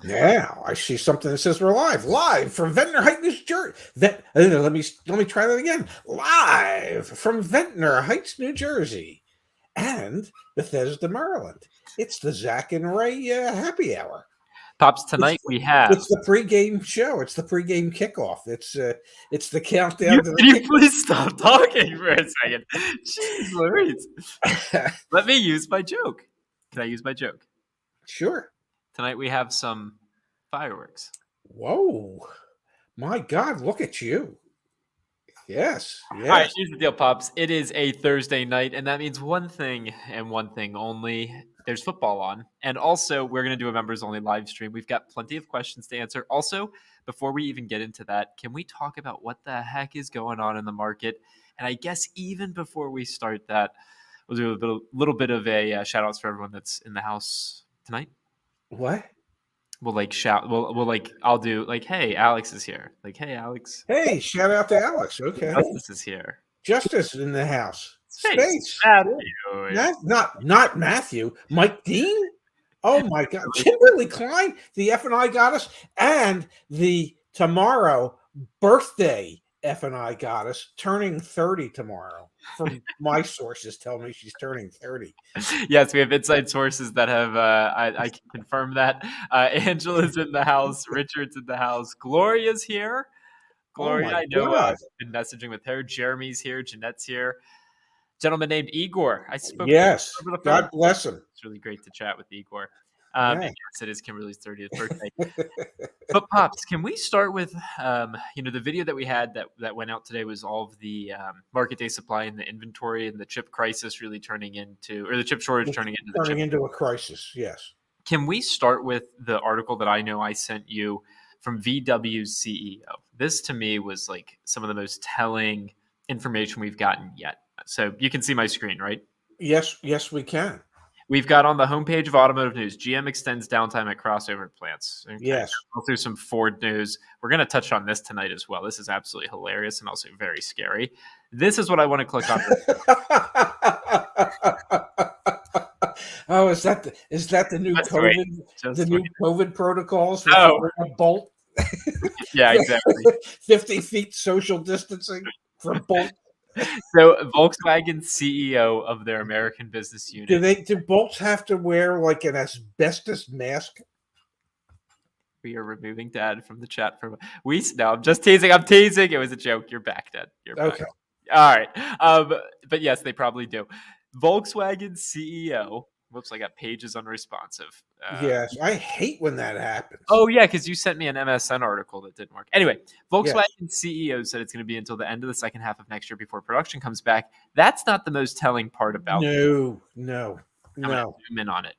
Now I see something that says we're live from Ventnor Heights, New Jersey. Let me try that again. Live from Ventnor Heights, New Jersey, and Bethesda, Maryland. It's the Zach and Ray happy hour. Pops, It's, tonight we have. it's the pregame show. It's the pregame kickoff. It's the countdown to Can you the please stop talking for a second? Jeez Louise. kickoff. Let me use my joke. Can I use my joke? Sure. Tonight we have some fireworks. Whoa. My God, look at you. Yes. All right, Yes. here's the deal, Pops. It is a Thursday night, and that means one thing and one thing only. There's football on. And also, we're going to do a members only live stream. We've got plenty of questions to answer. Also, before we even get into that, can we talk about what the heck is going on in the market? And I guess even before we start that, we'll do a little bit of a shout outs for everyone that's in the house tonight. What? We'll like shout. We'll like. I'll do like, hey, Alex is here. Like, hey, Alex. Hey, shout out to Alex. Okay. Justice is here. Justice in the house. Space. Not Matthew. Mike Dean? Oh my God. Kimberly Klein, the F&I goddess, and the tomorrow birthday F&I goddess, turning 30 tomorrow. From my sources tell me she's turning 30. Yes, we have inside sources that have, I can confirm that. Angela's in the house. Richard's in the house. Gloria's here. Gloria, I know I've been messaging with her. Jeremy's here. Jeanette's here. Gentleman named Igor. I spoke Yes. to him over the God phone. bless him. It's really great to chat with Igor. Yeah. And yes, it is Kimberly's 30th birthday. But Pops, can we start with the video that we had that went out today was all of the market day supply and the inventory and the chip crisis really turning into, or the chip shortage turning into a crisis. Yes. Can we start with the article that I know I sent you from VW's CEO? This to me was like some of the most telling information we've gotten yet. So you can see my screen, right? Yes, we can. We've got on the homepage of Automotive News, GM extends downtime at crossover plants. Okay. Yes. Go through some Ford news. We're going to touch on this tonight as well. This is absolutely hilarious and also very scary. This is what I want to click on. Oh, is that the new That's COVID? Just the new COVID protocols? Oh. A bolt. Yeah, exactly. 50 feet social distancing for bolt. So Volkswagen CEO of their American business unit. Do bolts have to wear like an asbestos mask? We are removing Dad from the chat. No, I'm just teasing. I'm teasing. It was a joke. You're back, Dad. You're back. Okay. All right. But yes, they probably do. Volkswagen CEO. Whoops, I got pages unresponsive. Yes, I hate when that happens. Oh, yeah, because you sent me an MSN article that didn't work. Anyway, Volkswagen CEO said it's going to be until the end of the second half of next year before production comes back. That's not the most telling part about it. No. I'm going to zoom in on it.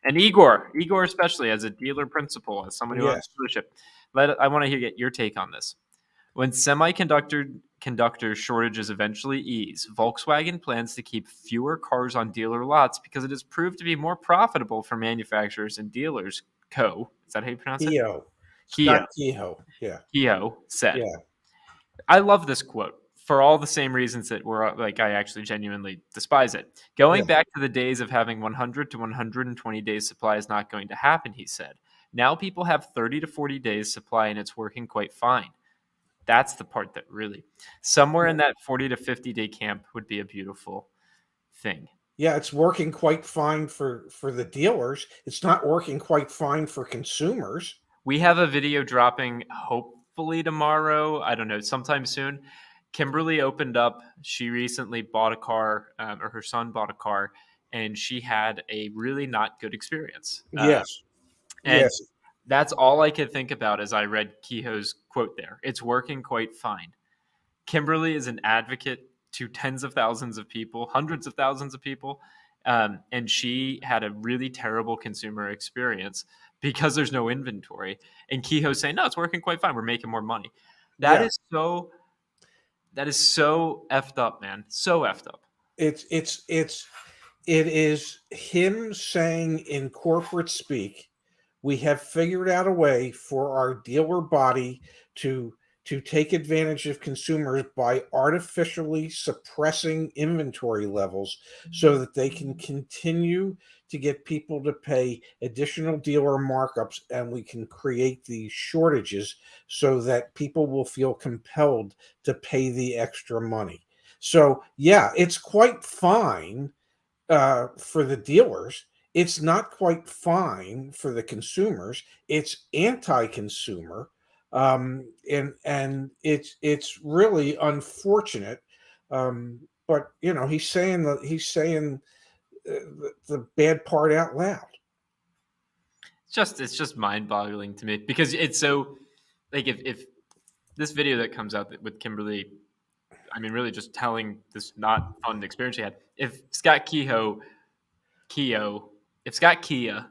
And Igor especially as a dealer principal, as someone who owns dealership, I want to get your take on this. When semiconductor shortages eventually ease, Volkswagen plans to keep fewer cars on dealer lots because it has proved to be more profitable for manufacturers and dealers. Is that how you pronounce it? Kehoe. Yeah. Kehoe said. Yeah. I love this quote for all the same reasons that I actually genuinely despise it. Going back to the days of having 100 to 120 days supply is not going to happen, he said. Now people have 30 to 40 days supply and it's working quite fine. That's the part that really, somewhere in that 40 to 50 day camp would be a beautiful thing. Yeah, it's working quite fine for the dealers. It's not working quite fine for consumers. We have a video dropping hopefully tomorrow. I don't know, sometime soon. Kimberly opened up. She recently bought a car, or her son bought a car, and she had a really not good experience. Yes. That's all I could think about as I read Kehoe's quote there. It's working quite fine. Kimberly is an advocate to tens of thousands of people, hundreds of thousands of people, and she had a really terrible consumer experience because there's no inventory. And Kehoe's saying, no, it's working quite fine. We're making more money. That is so effed up, man. So effed up. It is him saying in corporate speak, we have figured out a way for our dealer body to to take advantage of consumers by artificially suppressing inventory levels so that they can continue to get people to pay additional dealer markups, and we can create these shortages so that people will feel compelled to pay the extra money. So, yeah, it's quite fine for the dealers. It's not quite fine for the consumers. It's anti-consumer, and it's really unfortunate. But he's saying the bad part out loud. It's just mind-boggling to me because it's so like if this video that comes out with Kimberly, I mean, really just telling this not fun experience she had. If Scott Keogh, if Scott Kia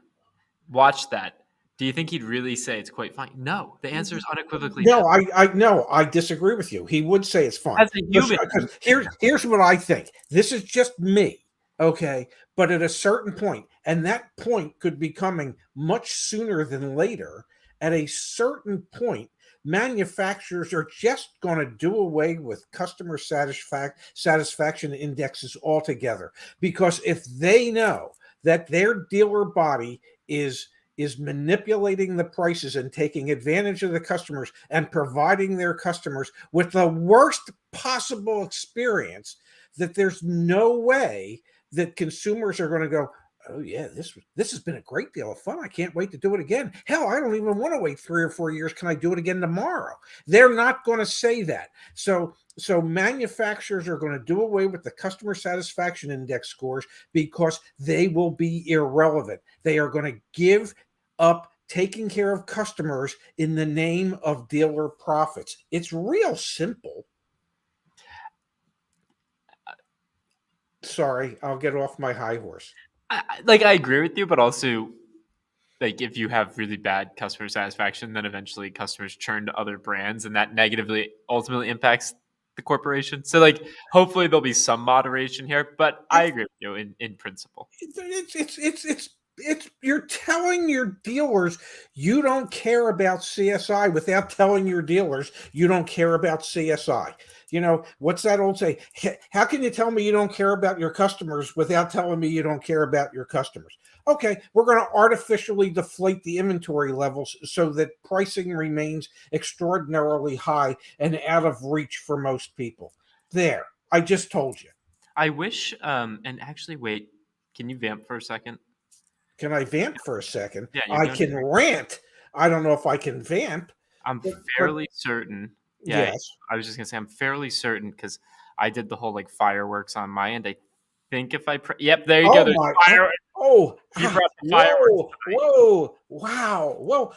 watched that, do you think he'd really say it's quite fine? No, the answer is unequivocally no. No, I disagree with you. He would say it's fine. As a human, Because here's what I think. This is just me, okay? But at a certain point, and that point could be coming much sooner than later, at a certain point, manufacturers are just going to do away with customer satisfaction indexes altogether. Because if they know that their dealer body is manipulating the prices and taking advantage of the customers and providing their customers with the worst possible experience, that there's no way that consumers are going to go, oh yeah, this has been a great deal of fun. I can't wait to do it again. Hell, I don't even want to wait 3 or 4 years. Can I do it again tomorrow? They're not going to say that. So manufacturers are going to do away with the customer satisfaction index scores because they will be irrelevant. They are going to give up taking care of customers in the name of dealer profits. It's real simple. Sorry, I'll get off my high horse. I agree with you, but also, like, if you have really bad customer satisfaction, then eventually customers churn to other brands, and that negatively ultimately impacts the corporation. So, like, hopefully there'll be some moderation here, but I agree with you in principle. It's you're telling your dealers you don't care about CSI without telling your dealers you don't care about CSI. You know, what's that old say? How can you tell me you don't care about your customers without telling me you don't care about your customers? Okay, we're going to artificially deflate the inventory levels so that pricing remains extraordinarily high and out of reach for most people. There, I just told you. I wish, and actually, wait, can you vamp for a second? Can I vamp for a second? Yeah, I can rant. I don't know if I can vamp. I'm fairly certain. Yeah, Yes. I was just gonna say I'm fairly certain because I did the whole like fireworks on my end. I think if I yep, there you go. There's fireworks. Oh, You brought the fireworks. whoa, wow, whoa,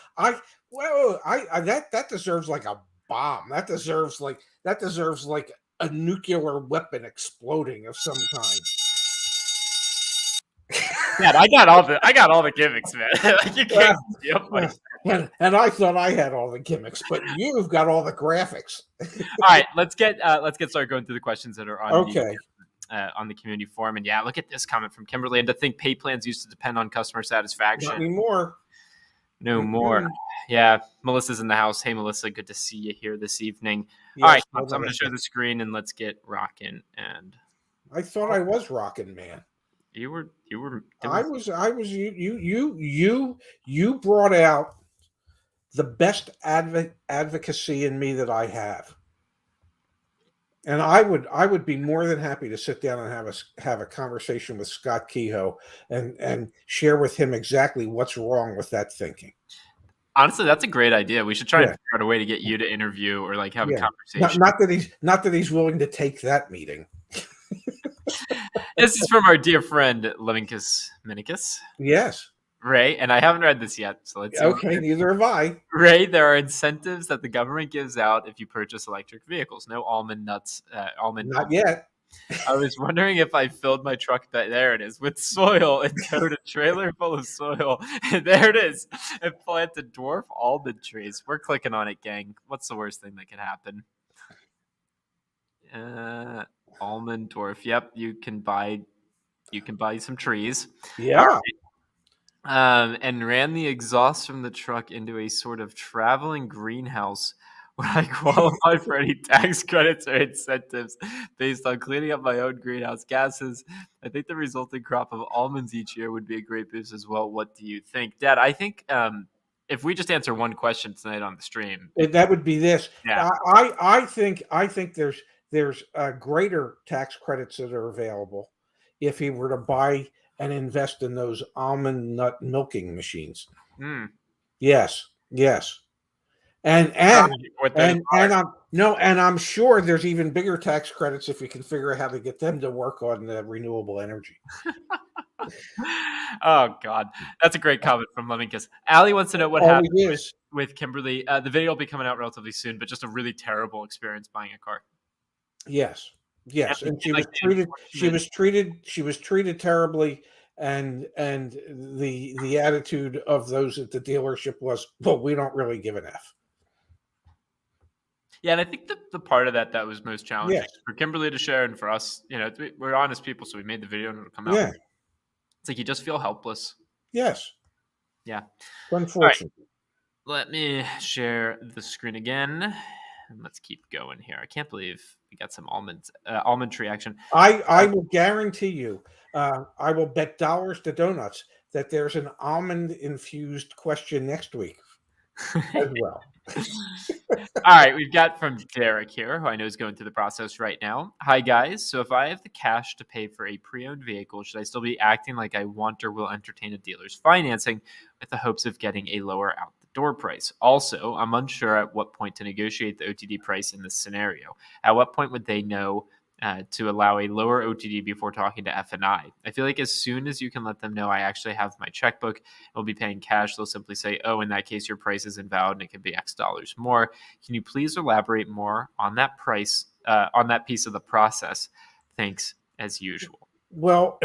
that deserves like a bomb. That deserves like a nuclear weapon exploding of some kind. Yeah, I got all the gimmicks, man. Like, you can't and I thought I had all the gimmicks, but you've got all the graphics. All right, let's get started going through the questions that are on on the community forum. And yeah, look at this comment from Kimberly. And to think pay plans used to depend on customer satisfaction. Not anymore. No more. Yeah, Melissa's in the house. Hey, Melissa, good to see you here this evening. Yes, all right, so I'm going to share the screen and let's get rocking. And I thought I was rocking, man. You were. I was. You brought out the best advocacy in me that I have, and I would be more than happy to sit down and have a conversation with Scott Kehoe and share with him exactly what's wrong with that thinking. Honestly, that's a great idea. We should try and figure out a way to get you to interview or like have a conversation. Not that he's willing to take that meeting. This is from our dear friend Levincus Minicus. Yes. Ray, and I haven't read this yet, so let's see. Okay, neither have I. Ray, there are incentives that the government gives out if you purchase electric vehicles. No almond nuts. Not yet. I was wondering if I filled my truck. There it is, with soil and towed a trailer full of soil. And there it is. And planted dwarf almond trees. We're clicking on it, gang. What's the worst thing that could happen? Almond dwarf. Yep, you can buy some trees. Yeah. And ran the exhaust from the truck into a sort of traveling greenhouse Would I qualify for any tax credits or incentives based on cleaning up my own greenhouse gases? I think the resulting crop of almonds each year would be a great boost as well. What do you think, Dad? I think if we just answer one question tonight on the stream, That would be this. yeah. I think there's greater tax credits that are available if he were to buy and invest in those almond nut milking machines. Mm. Yes, yes. And Tell and me what those and I'm sure there's even bigger tax credits if we can figure out how to get them to work on the renewable energy. Oh God, that's a great comment from Leminkus. Allie wants to know what Always happened is. with Kimberly. The video will be coming out relatively soon, but just a really terrible experience buying a car. Yes, yes. And she Like was the treated. unfortunate- She was treated terribly. And the attitude of those at the dealership was, well, we don't really give an F. Yeah, and I think the part of that was most challenging Yes. for Kimberly to share, and for us, we're honest people, so we made the video and it'll come out. Yeah. It's like you just feel helpless. Yes. Yeah. Unfortunate. Let me share the screen again, and let's keep going here. I can't believe we got some almond tree action. I will guarantee you. I will bet dollars to donuts that there's an almond infused question next week as well. All right, we've got from Derek here, who I know is going through the process right now. Hi, guys. So, if I have the cash to pay for a pre owned vehicle, should I still be acting like I want or will entertain a dealer's financing with the hopes of getting a lower out the door price? Also, I'm unsure at what point to negotiate the OTD price in this scenario. At what point would they know to allow a lower OTD before talking to F&I? I feel like as soon as you can let them know I actually have my checkbook and will be paying cash, they'll simply say, oh, in that case, your price is invalid and it can be X dollars more. Can you please elaborate more on that price, on that piece of the process? Thanks, as usual. Well,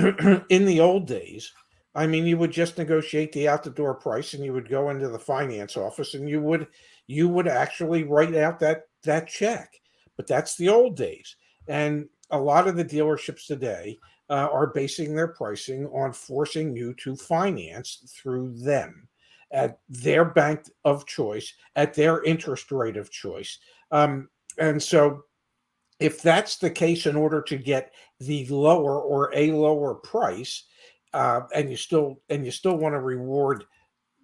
in the old days, I mean, you would just negotiate the out the door price, and you would go into the finance office, and you would actually write out that check. But that's the old days, and a lot of the dealerships today are basing their pricing on forcing you to finance through them at their bank of choice, at their interest rate of choice, and so. If that's the case, in order to get the lower or a lower price, and you still want to reward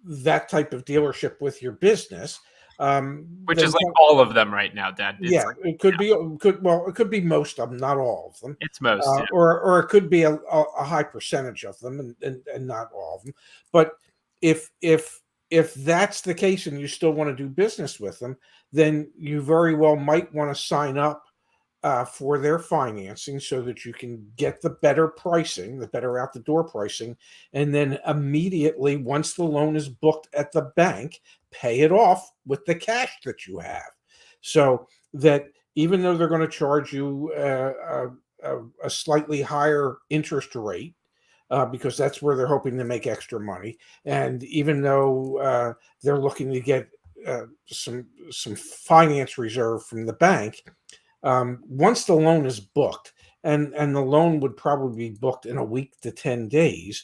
that type of dealership with your business, Which then is like all of them right now, Dad. It's yeah, like, it could be it could be most of them, not all of them, it's most. Yeah. or it could be a high percentage of them, and not all of them. But if that's the case, and you still want to do business with them, then you very well might want to sign up for their financing so that you can get the better pricing, the better out the door pricing, and then immediately, once the loan is booked at the bank, pay it off with the cash that you have. So that even though they're going to charge you a slightly higher interest rate, because that's where they're hoping to make extra money, and even though they're looking to get some finance reserve from the bank, once the loan is booked, and the loan would probably be booked in a week to 10 days,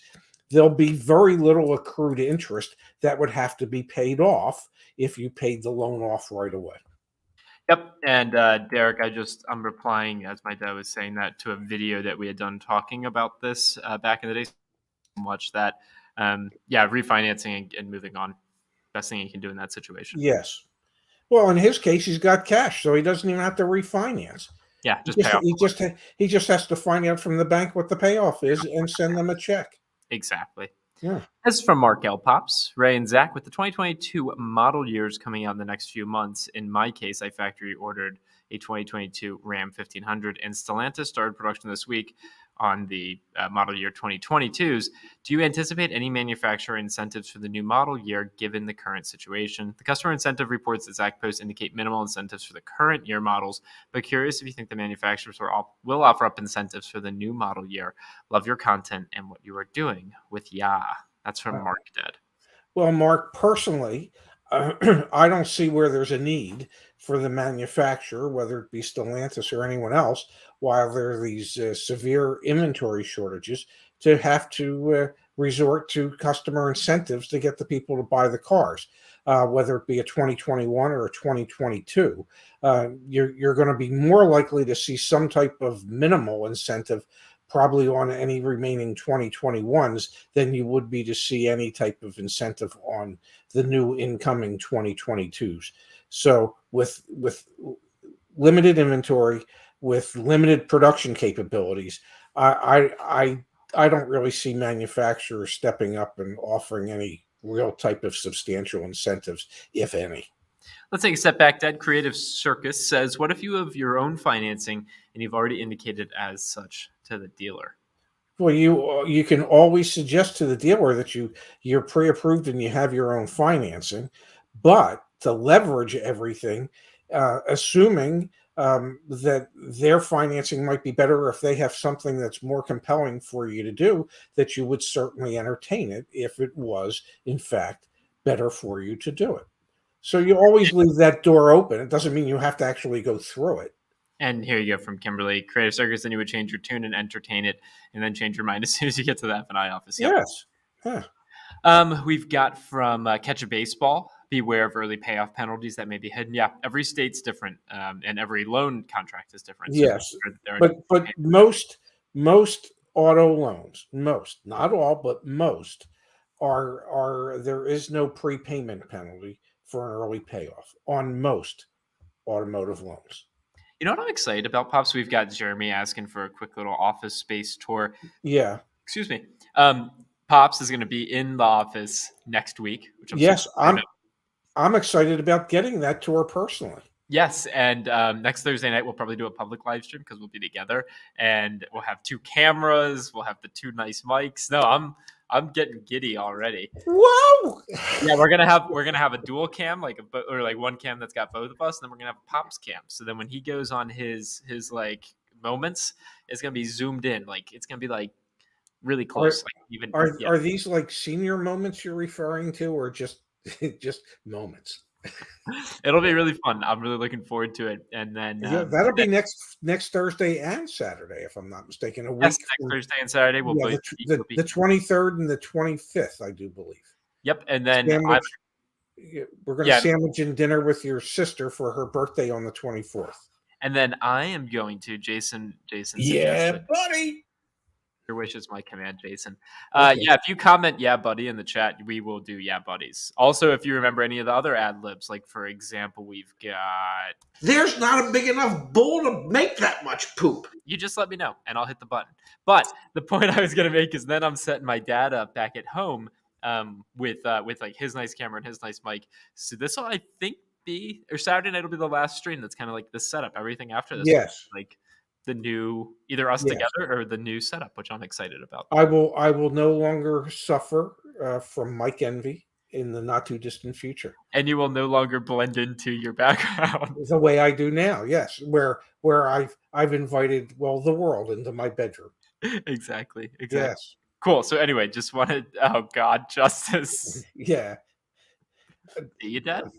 there'll be very little accrued interest that would have to be paid off if you paid the loan off right away. Yep. And Derek, I'm replying as my dad was saying that to a video that we had done talking about this back in the day. Watch that. Refinancing and moving on. Best thing you can do in that situation. Yes. Well, in his case, he's got cash, so he doesn't even have to refinance. Yeah, just pay off. He just has to find out from the bank what the payoff is and send them a check. Exactly. Yeah. This is from Mark L. Pops, Ray and Zach. With the 2022 model years coming out in the next few months, in my case, I factory ordered a 2022 Ram 1500, and Stellantis started production this week on the model year 2022s. Do you anticipate any manufacturer incentives for the new model year given the current situation? The customer incentive reports that Zach posts indicate minimal incentives for the current year models, but curious if you think the manufacturers will offer up incentives for the new model year. Love your content and what you are doing with YAA. That's from Mark Dead. Well, Mark, personally, I don't see where there's a need for the manufacturer, whether it be Stellantis or anyone else, while there are these severe inventory shortages, to have to resort to customer incentives to get the people to buy the cars, whether it be a 2021 or a 2022. You're going to be more likely to see some type of minimal incentive probably on any remaining 2021s than you would be to see any type of incentive on the new incoming 2022s. So with limited inventory, with limited production capabilities, I don't really see manufacturers stepping up and offering any real type of substantial incentives, if any. Let's take a step back. Dead Creative Circus says, what if you have your own financing and you've already indicated as such to the dealer? Well, you can always suggest to the dealer that you're pre-approved and you have your own financing, but to leverage everything, assuming that their financing might be better if they have something that's more compelling for you to do, that you would certainly entertain it if it was in fact better for you to do it. So you always leave that door open. It doesn't mean you have to actually go through it. And here you go from Kimberly. Creative Circus, then you would change your tune and entertain it, and then change your mind as soon as you get to the F&I office. Yep. Yes. Yeah. We've got from Catch a Baseball, beware of early payoff penalties that may be hidden. Yeah, every state's different, and every loan contract is different. Yes, but most auto loans, not all, but most are there is no prepayment penalty for an early payoff on most automotive loans. You know what I'm excited about, Pops? We've got Jeremy asking for a quick little office space tour. Yeah. Excuse me. Pops is going to be in the office next week, which I'm excited about getting that tour personally. Yes, and next Thursday night we'll probably do a public live stream because we'll be together, and we'll have 2 cameras. We'll have the 2 nice mics. No, I'm getting giddy already. Whoa! Yeah, we're gonna have a dual cam, like one cam that's got both of us, and then we're gonna have a Pops cam. So then when he goes on his like moments, it's gonna be zoomed in, like it's gonna be like really close. Are these like senior moments you're referring to, or just moments? It'll be really fun. I'm really looking forward to it. And then that'll be next Thursday and Saturday, if I'm not mistaken. Next Thursday and Saturday. We'll the 23rd and the 25th, I do believe. Yep. And then we're going to sandwich in dinner with your sister for her birthday on the 24th. And then I am going to Jason. Yeah, buddy. Your wish is my command, Jason. Okay. Yeah, if you comment "yeah, buddy" in the chat, we will do "yeah, buddies." Also, if you remember any of the other ad libs, like for example, we've got "There's not a big enough bowl to make that much poop." You just let me know, and I'll hit the button. But the point I was going to make is then I'm setting my dad up back at home with like his nice camera and his nice mic. So this will, I think, Saturday night will be the last stream. That's kind of like the setup. Everything after this, yes, like the new either us together or the new setup, which I'm excited about. I will no longer suffer from mic envy in the not too distant future, and you will no longer blend into your background the way I do now. Yes, where I've invited the world into my bedroom. Exactly. Yes. Cool. So anyway, just wanted Justice. Yeah. See you, Dad?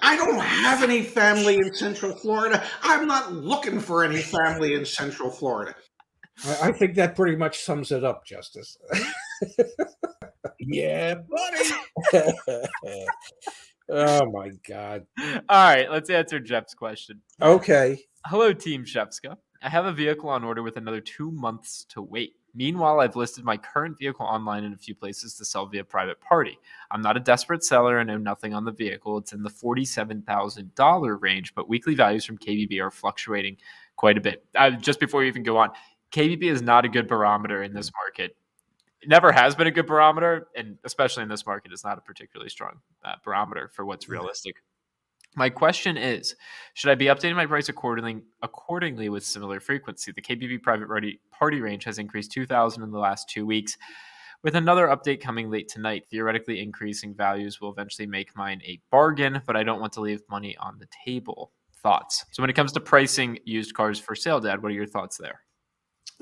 I don't have any family in Central Florida. I'm not looking for any family in Central Florida. I think that pretty much sums it up, Justice. Yeah, buddy. Oh, my God. All right, let's answer Jeff's question. Okay. Hello, Team Shevska. I have a vehicle on order with another 2 months to wait. Meanwhile, I've listed my current vehicle online in a few places to sell via private party. I'm not a desperate seller and know nothing on the vehicle. It's in the $47,000 range, but weekly values from KBB are fluctuating quite a bit. Just before you even go on, KBB is not a good barometer in this market. It never has been a good barometer, and especially in this market, it's not a particularly strong barometer for what's realistic. My question is, should I be updating my price accordingly with similar frequency? The KBB private party range has increased $2,000 in the last 2 weeks, with another update coming late tonight. Theoretically, increasing values will eventually make mine a bargain, but I don't want to leave money on the table. Thoughts? So when it comes to pricing used cars for sale, Dad, what are your thoughts there?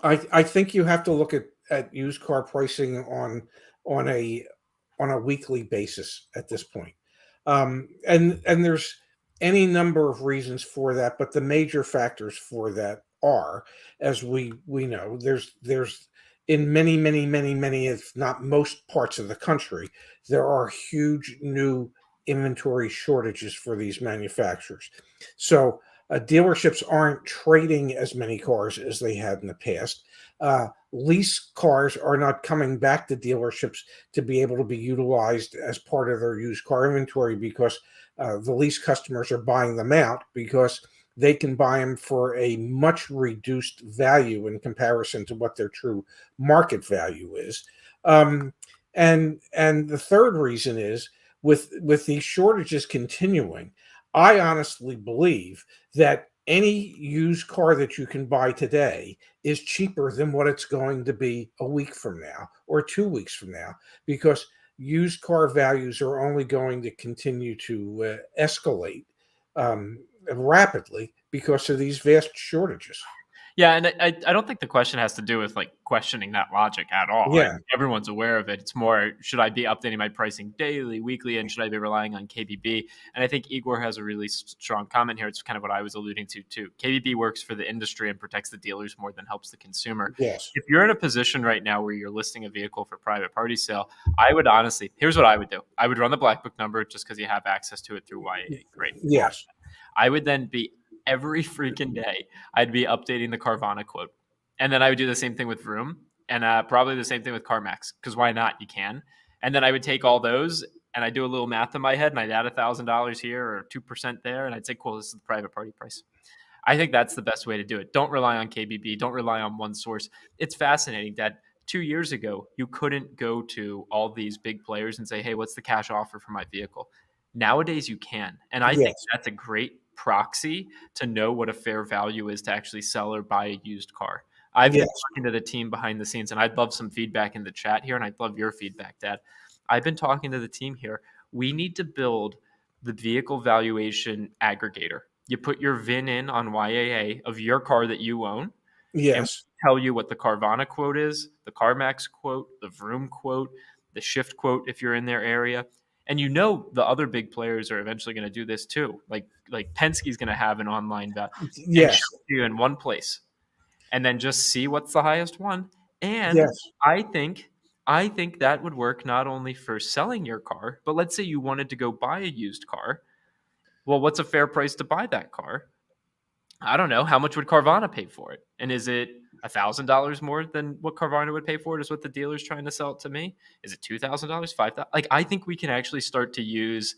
I think you have to look at used car pricing on a weekly basis at this point. And there's any number of reasons for that, but the major factors for that are, as we know, there's in many, many, many, many, if not most parts of the country, there are huge new inventory shortages for these manufacturers. So dealerships aren't trading as many cars as they had in the past. Lease cars are not coming back to dealerships to be able to be utilized as part of their used car inventory because the lease customers are buying them out because they can buy them for a much reduced value in comparison to what their true market value is. And the third reason is with these shortages continuing, I honestly believe that any used car that you can buy today is cheaper than what it's going to be a week from now or 2 weeks from now because used car values are only going to continue to escalate rapidly because of these vast shortages. Yeah, and I don't think the question has to do with like questioning that logic at all. Yeah. Everyone's aware of it. It's more, should I be updating my pricing daily, weekly, and should I be relying on KBB? And I think Igor has a really strong comment here. It's kind of what I was alluding to too. KBB works for the industry and protects the dealers more than helps the consumer. Yes. If you're in a position right now where you're listing a vehicle for private party sale, I would honestly, here's what I would do. I would run the black book number just because you have access to it through YAA. Great. Yes. I would then be every freaking day, I'd be updating the Carvana quote. And then I would do the same thing with Vroom and probably the same thing with CarMax because why not? You can. And then I would take all those and I do a little math in my head and I'd add $1,000 here or 2% there. And I'd say, cool, this is the private party price. I think that's the best way to do it. Don't rely on KBB. Don't rely on one source. It's fascinating that 2 years ago, you couldn't go to all these big players and say, hey, what's the cash offer for my vehicle? Nowadays, you can. And I think that's a great proxy to know what a fair value is to actually sell or buy a used car. I've been talking to the team behind the scenes, and I'd love some feedback in the chat here, and I'd love your feedback, Dad. I've been talking to the team here. We need to build the vehicle valuation aggregator. You put your VIN in on YAA of your car that you own. Yes. And tell you what the Carvana quote is, the CarMax quote, the Vroom quote, the Shift quote if you're in their area. And you know the other big players are eventually going to do this too. Like Penske's going to have an online value. Yes. Show you in one place, and then just see what's the highest one. And Yes. I think that would work not only for selling your car, but let's say you wanted to go buy a used car. Well, what's a fair price to buy that car? I don't know. How much would Carvana pay for it? And is it $1,000 more than what Carvana would pay for it? Is what the dealer's trying to sell it to me? Is it $2,000, $5,000? Like, I think we can actually start to use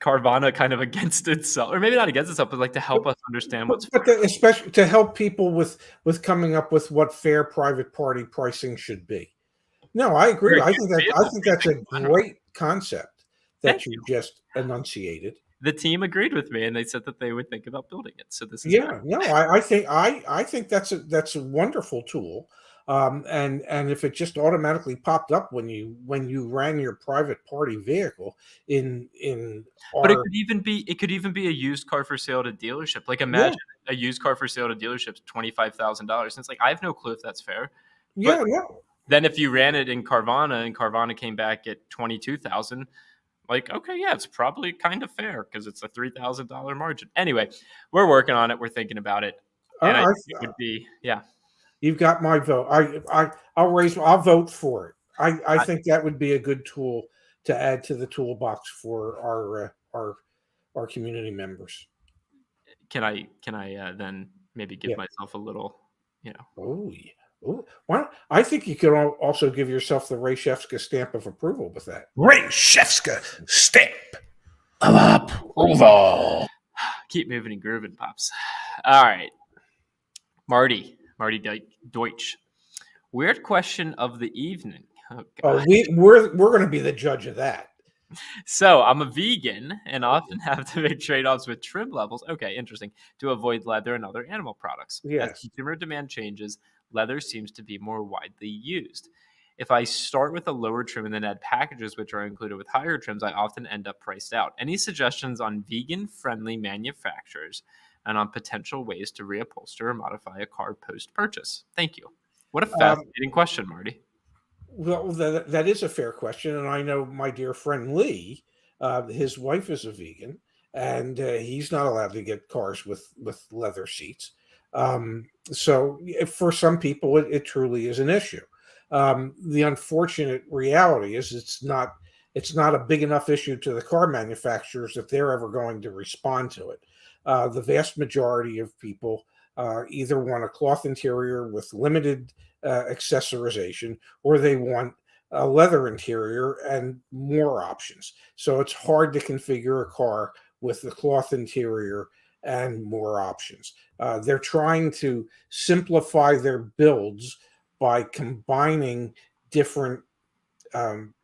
Carvana kind of against itself, or maybe not against itself, but like to help us understand what's fair. Especially to help people with coming up with what fair private party pricing should be. No, I agree. I think that's a great concept that you just enunciated. The team agreed with me, and they said that they would think about building it. So this is I think that's a wonderful tool. And if it just automatically popped up when you ran your private party vehicle but it could even be a used car for sale to dealership. Like imagine a used car for sale to dealership's $25,000. And it's like I have no clue if that's fair. Yeah, Then if you ran it in Carvana and Carvana came back at $22,000. Like, okay, yeah, it's probably kind of fair because it's a $3,000 margin. Anyway, we're working on it. We're thinking about it. And I think it would be, You've got my vote. I'll vote for it. I think that would be a good tool to add to the toolbox for our community members. Can I then maybe give myself a little, Oh, yeah. Ooh, I think you could also give yourself the Ray Shefska stamp of approval with that. Ray Shefska stamp of approval. Keep moving and grooving, Pops. All right. Marty Deutsch. Weird question of the evening. We're going to be the judge of that. So I'm a vegan and often have to make trade-offs with trim levels. Okay, interesting. To avoid leather and other animal products. Yes. As consumer demand changes, leather seems to be more widely used. If I start with a lower trim and then add packages which are included with higher trims, I often end up priced out. Any suggestions on vegan-friendly manufacturers and on potential ways to reupholster or modify a car post-purchase? Thank you. What a fascinating question, Marty. Well, that is a fair question, and I know my dear friend Lee, his wife is a vegan, and he's not allowed to get cars with leather seats. So for some people, it truly is an issue. The unfortunate reality is it's not a big enough issue to the car manufacturers if they're ever going to respond to it. The vast majority of people either want a cloth interior with limited accessorization, or they want a leather interior and more options. So it's hard to configure a car with the cloth interior and more options. They're trying to simplify their builds by combining different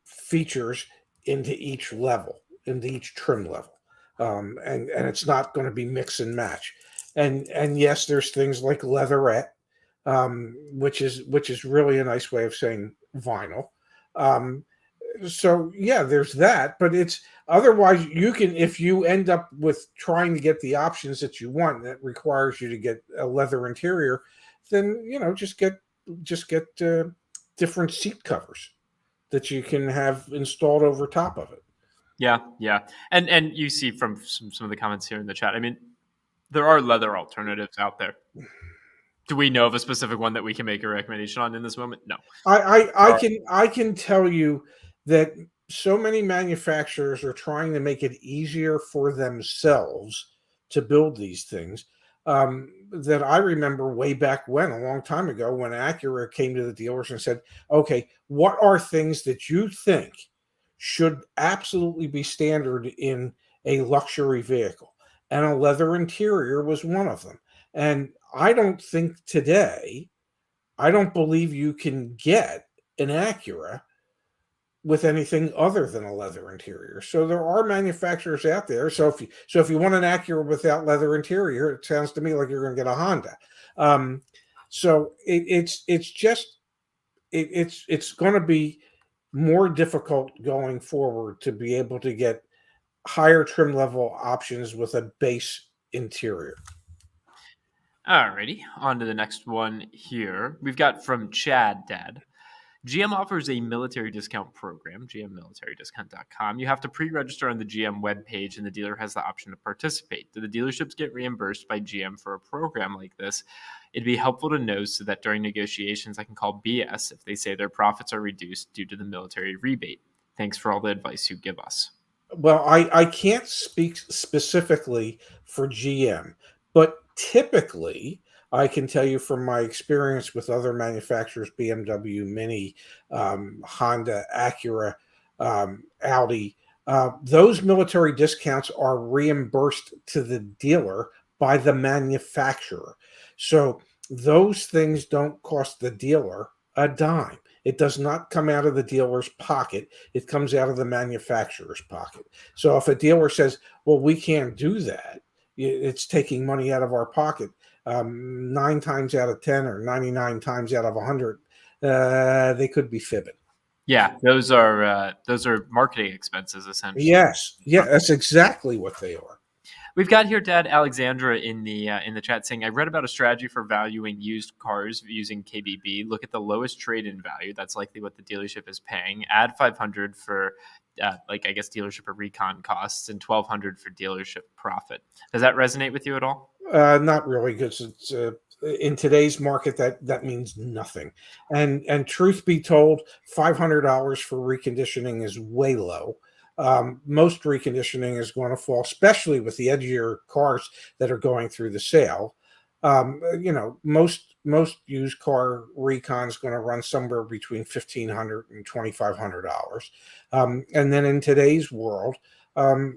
features into each level, into each trim level, and it's not going to be mix and match. And yes, there's things like leatherette, which is really a nice way of saying vinyl. Um, so yeah, there's that, but it's otherwise you can, if you end up with trying to get the options that you want that requires you to get a leather interior, then just get different seat covers that you can have installed over top of it. Yeah, and you see from some of the comments here in the chat. I mean, there are leather alternatives out there. Do we know of a specific one that we can make a recommendation on in this moment? No. I can tell you that so many manufacturers are trying to make it easier for themselves to build these things, that I remember way back when, a long time ago, when Acura came to the dealers and said, okay, what are things that you think should absolutely be standard in a luxury vehicle? And a leather interior was one of them. And I don't think today, I don't believe you can get an Acura with anything other than a leather interior. So there are manufacturers out there. So if you want an Acura without leather interior, it sounds to me like you're going to get a Honda. So it's going to be more difficult going forward to be able to get higher trim level options with a base interior. Alrighty, on to the next one here. We've got from Chad Dad. GM offers a military discount program, gmmilitaridiscount.com. You have to pre-register on the GM webpage, and the dealer has the option to participate. Do the dealerships get reimbursed by GM for a program like this? It'd be helpful to know so that during negotiations I can call BS if they say their profits are reduced due to the military rebate. Thanks for all the advice you give us. Well, I can't speak specifically for GM, but typically I can tell you from my experience with other manufacturers, BMW, Mini, Honda, Acura, Audi, those military discounts are reimbursed to the dealer by the manufacturer. So those things don't cost the dealer a dime. It does not come out of the dealer's pocket. It comes out of the manufacturer's pocket. So if a dealer says, well, we can't do that, it's taking money out of our pocket, 9 times out of 10 or 99 times out of 100, they could be fibbing. Yeah, those are marketing expenses, essentially. Yes, yeah, that's exactly what they are. We've got here, Dad, Alexandra in the chat saying, I read about a strategy for valuing used cars using KBB. Look at the lowest trade-in value. That's likely what the dealership is paying. Add $500 for, I guess, dealership or recon costs, and $1,200 for dealership profit. Does that resonate with you at all? Not really, because it's in today's market that means nothing. And truth be told, $500 for reconditioning is way low. Most reconditioning is going to fall, especially with the edgier cars that are going through the sale. Most used car recon is going to run somewhere between $1,500 and $2,500. And then in today's world, the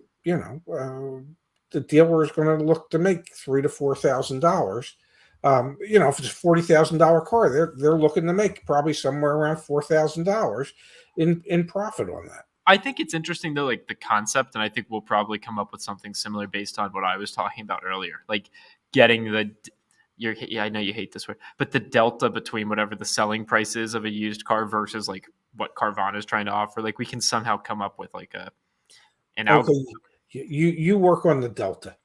dealer is going to look to make $3,000 to $4,000. If it's a $40,000 car, they're looking to make probably somewhere around $4,000 in profit on that. I think it's interesting, though, like the concept, and I think we'll probably come up with something similar based on what I was talking about earlier, like getting I know you hate this word, but the delta between whatever the selling price is of a used car versus like what Carvana is trying to offer. Like we can somehow come up with like an algorithm. You work on the delta.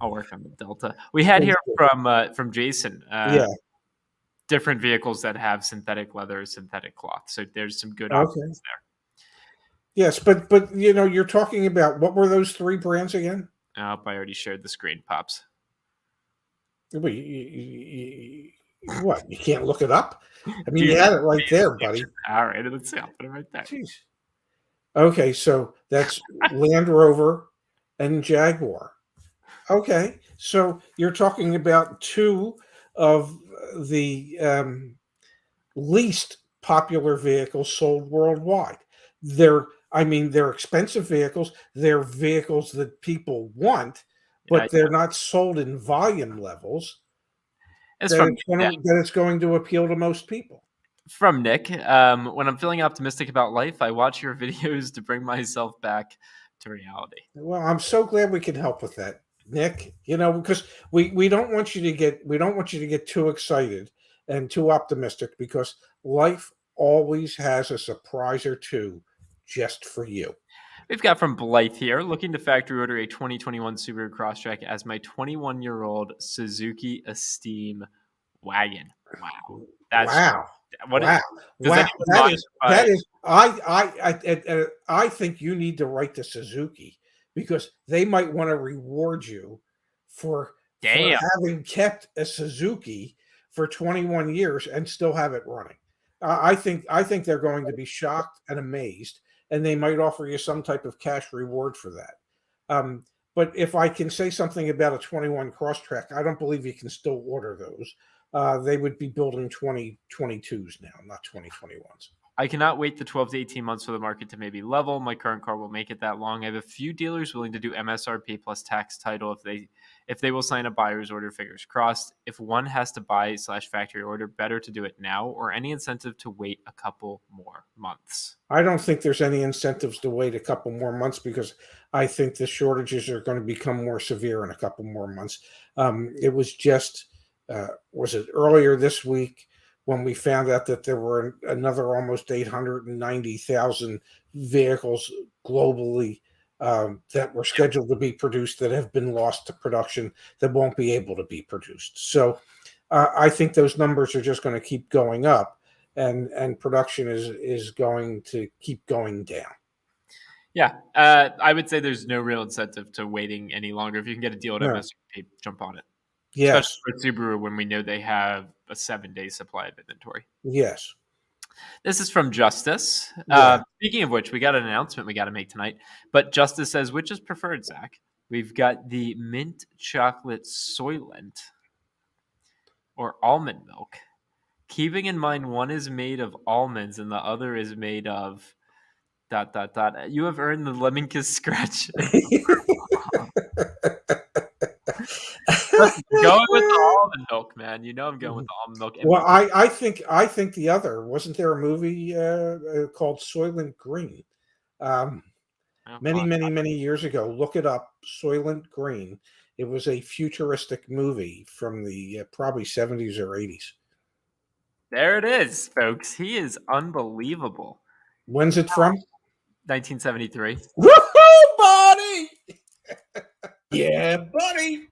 I'll work on the delta. We had here from Jason. Different vehicles that have synthetic leather, synthetic cloth. So there's some good options there. Yes, but you're talking about, what were those 3 brands again? I already shared the screen, Pops. Wait, what? You can't look it up? I mean, you had it right there, buddy. All right, let's see. I'll put it right there. Jeez. Okay, so that's Land Rover and Jaguar. Okay, so you're talking about two of the least popular vehicles sold worldwide. They're expensive vehicles. They're vehicles that people want, but they're not sold in volume levels that it's going to appeal to most people. From Nick, when I'm feeling optimistic about life, I watch your videos to bring myself back to reality. Well, I'm so glad we can help with that, Nick. Because we don't want you to get too excited and too optimistic, because life always has a surprise or two just for you. We've got from Blythe here, looking to factory order a 2021 Subaru Crosstrek as my 21-year-old Suzuki Esteem wagon. Wow. Wow. I think you need to write to Suzuki, because they might want to reward you for having kept a Suzuki for 21 years and still have it running. I think they're going to be shocked and amazed, and they might offer you some type of cash reward for that. But if I can say something about a 21 Crosstrek, I don't believe you can still order those. They would be building 2022s now, not 2021s. I cannot wait the 12 to 18 months for the market to maybe level. My current car will make it that long. I have a few dealers willing to do MSRP plus tax title if they will sign a buyer's order, fingers crossed. If one has to buy / factory order, better to do it now, or any incentive to wait a couple more months? I don't think there's any incentives to wait a couple more months, because I think the shortages are going to become more severe in a couple more months. It was just, was it earlier this week, when we found out that there were another almost 890,000 vehicles globally that were scheduled to be produced that have been lost to production, that won't be able to be produced. So I think those numbers are just going to keep going up, and production is going to keep going down. Yeah, I would say there's no real incentive to waiting any longer. If you can get a deal at MSRP, jump on it. Yes. Especially for Subaru, when we know they have a 7-day supply of inventory. Yes. This is from Justice. Speaking of which, we got an announcement we got to make tonight. But Justice says, which is preferred, Zach? We've got the mint chocolate Soylent or almond milk. Keeping in mind one is made of almonds and the other is made of ... You have earned the Lemon Kiss scratch. Going with the almond milk, man. You know I'm going with the almond milk. Well, I think the other, wasn't there a movie called Soylent Green? Many years ago. Look it up, Soylent Green. It was a futuristic movie from the probably 70s or 80s. There it is, folks. He is unbelievable. When's it from? 1973. Woohoo, buddy! Yeah, buddy.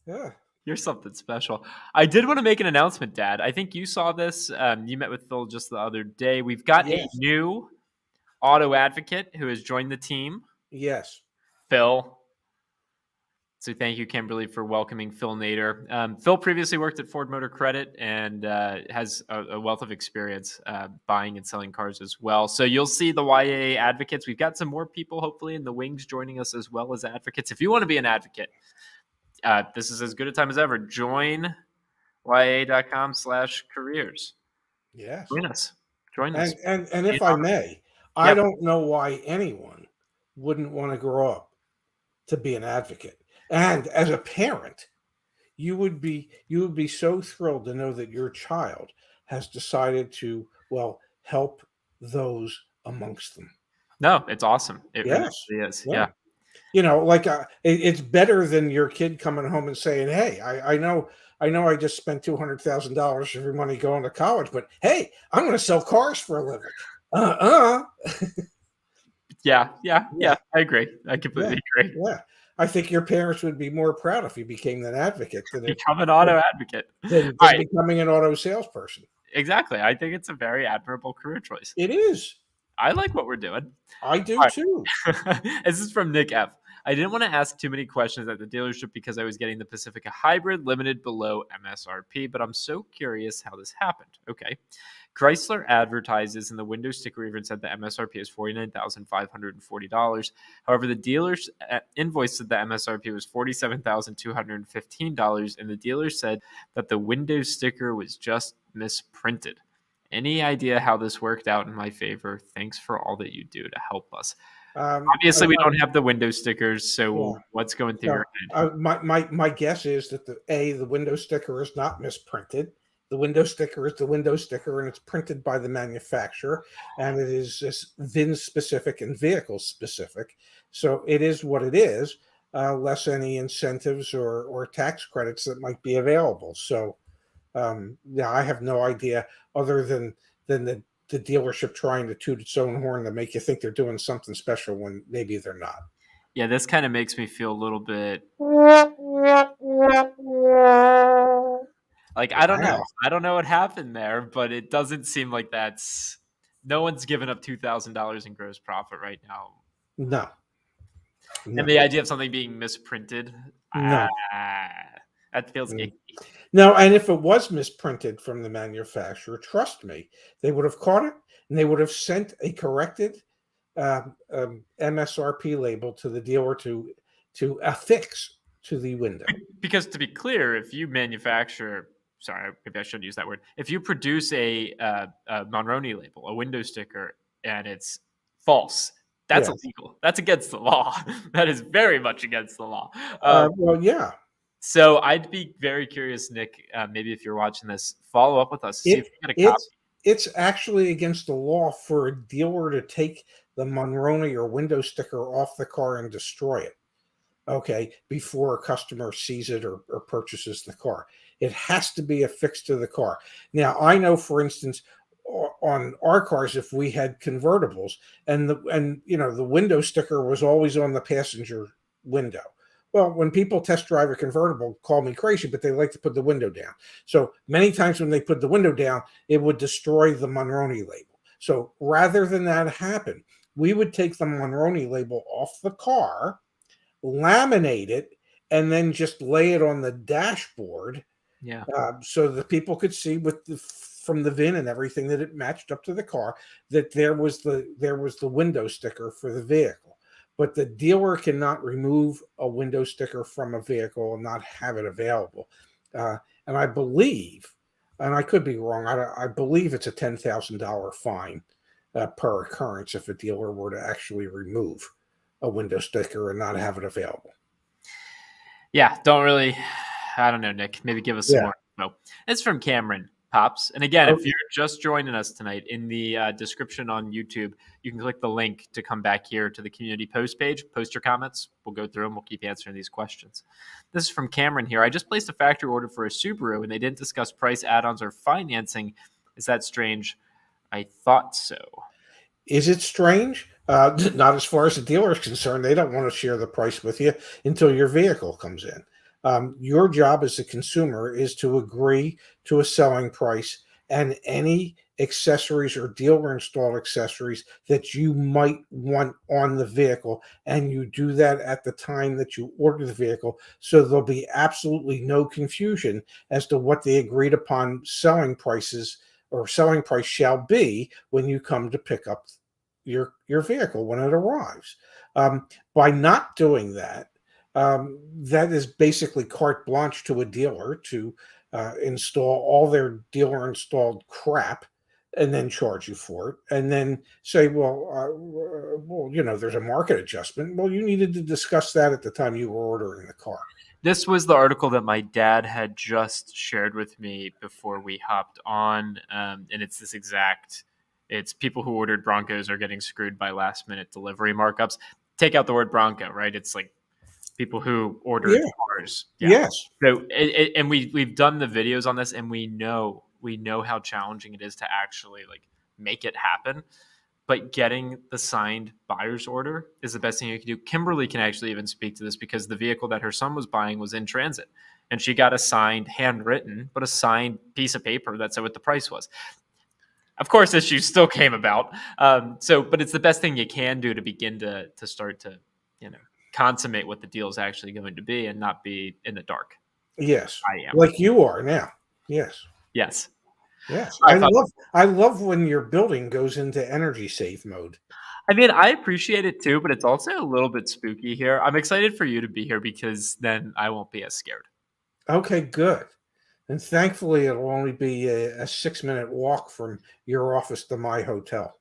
Yeah. You're something special. I did want to make an announcement, Dad. I think you saw this. You met with Phil just the other day. We've got a new auto advocate who has joined the team. Yes. Phil. So thank you, Kimberly, for welcoming Phil Nader. Phil previously worked at Ford Motor Credit and has a wealth of experience buying and selling cars as well. So you'll see the YAA advocates. We've got some more people, hopefully, in the wings joining us as well as advocates. If you want to be an advocate, this is as good a time as ever. Join yaa.com/careers. Yes. Join us. And if I may, I don't know why anyone wouldn't want to grow up to be an advocate. And as a parent, you would be so thrilled to know that your child has decided to, help those amongst them. No, it's awesome. It really is. Yeah. It's better than your kid coming home and saying, "Hey, I know I just spent $200,000 of your money going to college, but hey, I'm going to sell cars for a living." Yeah. I agree. I completely agree. Yeah. I think your parents would be more proud if you became an advocate than become an auto advocate than becoming an auto salesperson. Exactly. I think it's a very admirable career choice. It is. I like what we're doing. I do All right. too. This is from Nick F. I didn't want to ask too many questions at the dealership because I was getting the Pacifica Hybrid limited below MSRP, but I'm so curious how this happened. Okay. Chrysler advertises, and the window sticker even said the MSRP is $49,540. However, the dealer's invoice said the MSRP was $47,215, and the dealer said that the window sticker was just misprinted. Any idea how this worked out in my favor? Thanks for all that you do to help us. Obviously, we don't have the window stickers, so what's going through your head? My guess is that the window sticker is not misprinted. The window sticker is the window sticker, and it's printed by the manufacturer, and it is just VIN specific and vehicle specific. So it is what it is, less any incentives or tax credits that might be available. So yeah, I have no idea other than the dealership trying to toot its own horn to make you think they're doing something special when maybe they're not. Yeah, this kind of makes me feel a little bit like I don't know. I don't know what happened there, but it doesn't seem like no one's giving up $2,000 in gross profit right now. No. And the idea of something being misprinted, no. That feels icky. No, and if it was misprinted from the manufacturer, trust me, they would have caught it and they would have sent a corrected MSRP label to the dealer to affix to the window. Because to be clear, if you manufacture, sorry, maybe I shouldn't use that word. If you produce a Monroney label, a window sticker, and it's false, that's illegal. That's against the law. That is very much against the law. Well, yeah. So I'd be very curious, Nick, maybe if you're watching this, follow up with us. See if we get a copy. It's actually against the law for a dealer to take the Monroney or window sticker off the car and destroy it, okay, before a customer sees it or purchases the car. It has to be affixed to the car. Now, I know, for instance, on our cars, if we had convertibles and the window sticker was always on the passenger window. Well, when people test drive a convertible, call me crazy, but they like to put the window down. So many times when they put the window down, it would destroy the Monroney label. So rather than that happen, we would take the Monroney label off the car, laminate it, and then just lay it on the dashboard. Yeah. So that people could see from the VIN and everything that it matched up to the car, that there was the window sticker for the vehicle. But the dealer cannot remove a window sticker from a vehicle and not have it available. And I believe, and I could be wrong, I believe it's a $10,000 fine per occurrence if a dealer were to actually remove a window sticker and not have it available. Yeah, I don't know, Nick. Maybe give us some more info. It's from Cameron Pops. And again, if you're just joining us tonight, in the description on YouTube, you can click the link to come back here to the community post page. Post your comments. We'll go through them. We'll keep answering these questions. This is from Cameron here. I just placed a factory order for a Subaru, and they didn't discuss price, add-ons, or financing. Is that strange? I thought so. Is it strange? Not as far as the dealer is concerned. They don't want to share the price with you until your vehicle comes in. Your job as a consumer is to agree to a selling price and any accessories or dealer installed accessories that you might want on the vehicle. And you do that at the time that you order the vehicle. So there'll be absolutely no confusion as to what the agreed upon selling prices or selling price shall be when you come to pick up your vehicle when it arrives. By not doing that, that is basically carte blanche to a dealer to install all their dealer installed crap and then charge you for it and then say, well, there's a market adjustment. Well, you needed to discuss that at the time you were ordering the car. This was the article that my dad had just shared with me before we hopped on. And it's it's people who ordered Broncos are getting screwed by last minute delivery markups. Take out the word Bronco, right? It's like people who ordered cars. Yeah. Yes. So, and we've done the videos on this, and we know how challenging it is to actually make it happen. But getting the signed buyer's order is the best thing you can do. Kimberly can actually even speak to this because the vehicle that her son was buying was in transit, and she got a signed, handwritten, but a signed piece of paper that said what the price was. Of course, issues still came about. But it's the best thing you can do to begin to start to, consummate what the deal is actually going to be and not be in the dark. Yes, I am. like you are now. Yes, Yes. yes. All right, I love when your building goes into energy save mode. I mean, I appreciate it too, but it's also a little bit spooky here. I'm excited for you to be here because then I won't be as scared. Okay, good. And thankfully, it'll only be a 6-minute walk from your office to my hotel.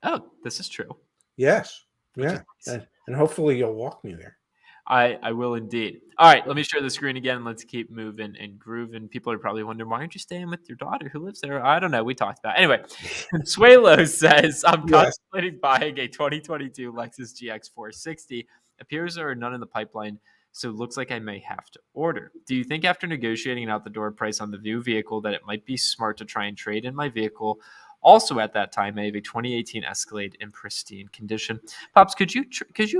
Oh, this is true. Yes, Which yeah, is nice. and hopefully you'll walk me there. I will indeed. All right, let me share the screen again. Let's keep moving and grooving. People are probably wondering, why aren't you staying with your daughter who lives there? I don't know. We talked about it. Anyway, Suelo says, I'm Yes. contemplating buying a 2022 Lexus GX 460. Appears there are none in the pipeline, so it looks like I may have to order. Do you think after negotiating an out-the-door price on the new vehicle that it might be smart to try and trade in my vehicle? Also, at that time, I have a 2018 Escalade in pristine condition. Pops, could you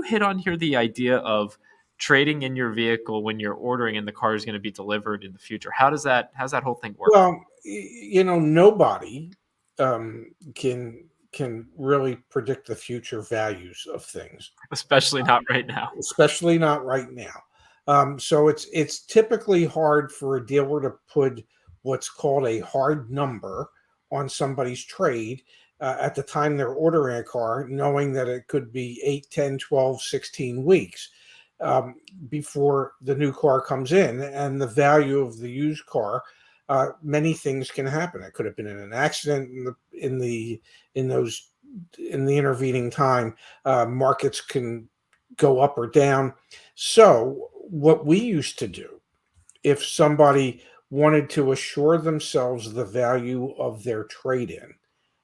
hit on here the idea of trading in your vehicle when you're ordering and the car is going to be delivered in the future? How's that whole thing work? Well, nobody can really predict the future values of things, Especially not right now. especially not right now. So it's typically hard for a dealer to put what's called a hard number on somebody's trade at the time they're ordering a car, knowing that it could be 8, 10, 12, 16 weeks before the new car comes in, and the value of the used car. Many things can happen. It could have been in an accident in the intervening time. Markets can go up or down. So what we used to do, if somebody wanted to assure themselves the value of their trade-in,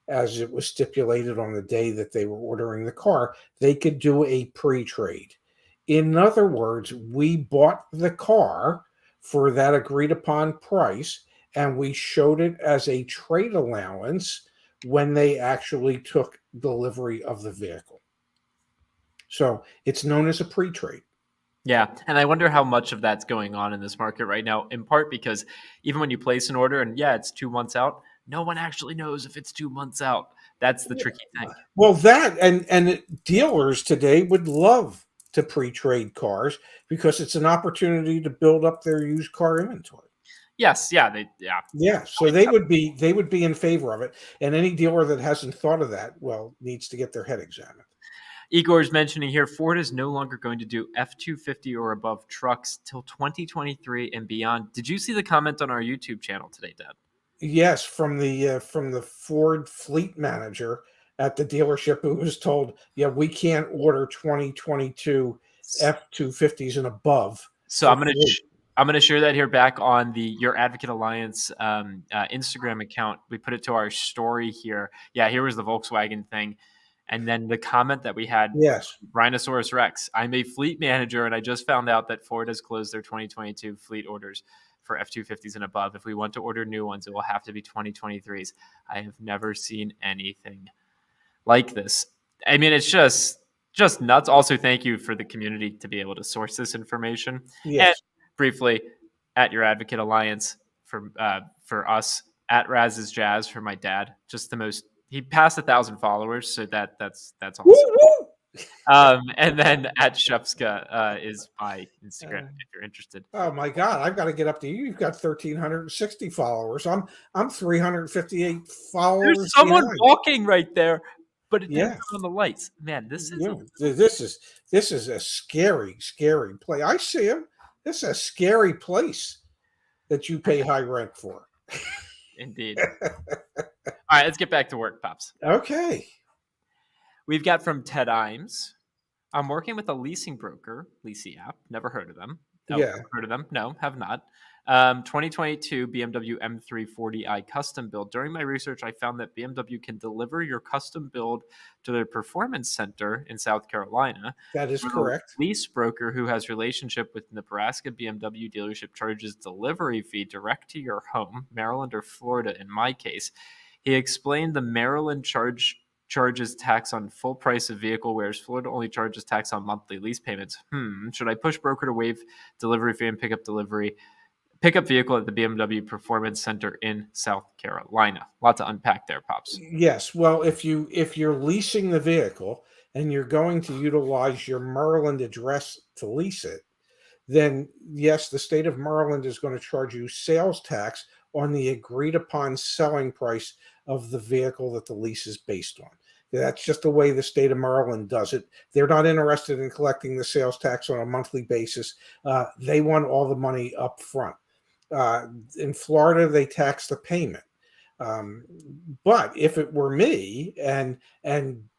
as it was stipulated on the day that they were ordering the car, they could do a pre-trade. In other words, we bought the car for that agreed upon price, and we showed it as a trade allowance when they actually took delivery of the vehicle. So it's known as a pre-trade. Yeah, and I wonder how much of that's going on in this market right now, in part because even when you place an order and it's 2 months out, no one actually knows if it's 2 months out. That's the tricky thing. Well, that and dealers today would love to pre-trade cars because it's an opportunity to build up their used car inventory. Yes, yeah. So they would be in favor of it, and any dealer that hasn't thought of that, well, needs to get their head examined. Igor's mentioning here, Ford is no longer going to do F-250 or above trucks till 2023 and beyond. Did you see the comment on our YouTube channel today, Dad? Yes, from the Ford fleet manager at the dealership who was told, we can't order 2022 F-250s and above. So I'm going to share that here back on the Your Advocate Alliance Instagram account. We put it to our story here. Yeah, here was the Volkswagen thing. And then the comment that we had, yes, Rhinoceros Rex, I'm a fleet manager, and I just found out that Ford has closed their 2022 fleet orders for F-250s and above. If we want to order new ones, it will have to be 2023s. I have never seen anything like this. I mean, it's just nuts. Also, thank you for the community to be able to source this information. Yes. And briefly, at Your Advocate Alliance for us, at Raz's Jazz for my dad. Just the most. He passed 1,000 followers, so that's awesome. And then at Shepska is my Instagram if you're interested. Oh my God, I've got to get up to you. You've got 1,360 followers. I'm 358 followers. There's someone walking right there, but it didn't turn on the lights. Man, this is a scary place. I see him. This is a scary place that you pay high rent for. Indeed. All right, let's get back to work, Pops. Okay. We've got from Ted Imes. I'm working with a leasing broker, Leasing app. Never heard of them. Heard of them? No, have not. 2022 BMW M340i custom build. During my research, I found that BMW can deliver your custom build to their performance center in South Carolina. That is correct. Lease broker who has relationship with Nebraska BMW dealership charges delivery fee direct to your home, Maryland or Florida in my case. He explained the Maryland charges tax on full price of vehicle, whereas Florida only charges tax on monthly lease payments. Should I push broker to waive delivery fee and pick up delivery pickup vehicle at the BMW Performance Center in South Carolina. A lot to unpack there, Pops. Yes. Well, if you're leasing the vehicle and you're going to utilize your Maryland address to lease it, then yes, the state of Maryland is going to charge you sales tax on the agreed upon selling price of the vehicle that the lease is based on. That's just the way the state of Maryland does it. They're not interested in collecting the sales tax on a monthly basis. They want all the money up front. In Florida, they tax the payment. Um, but if it were me and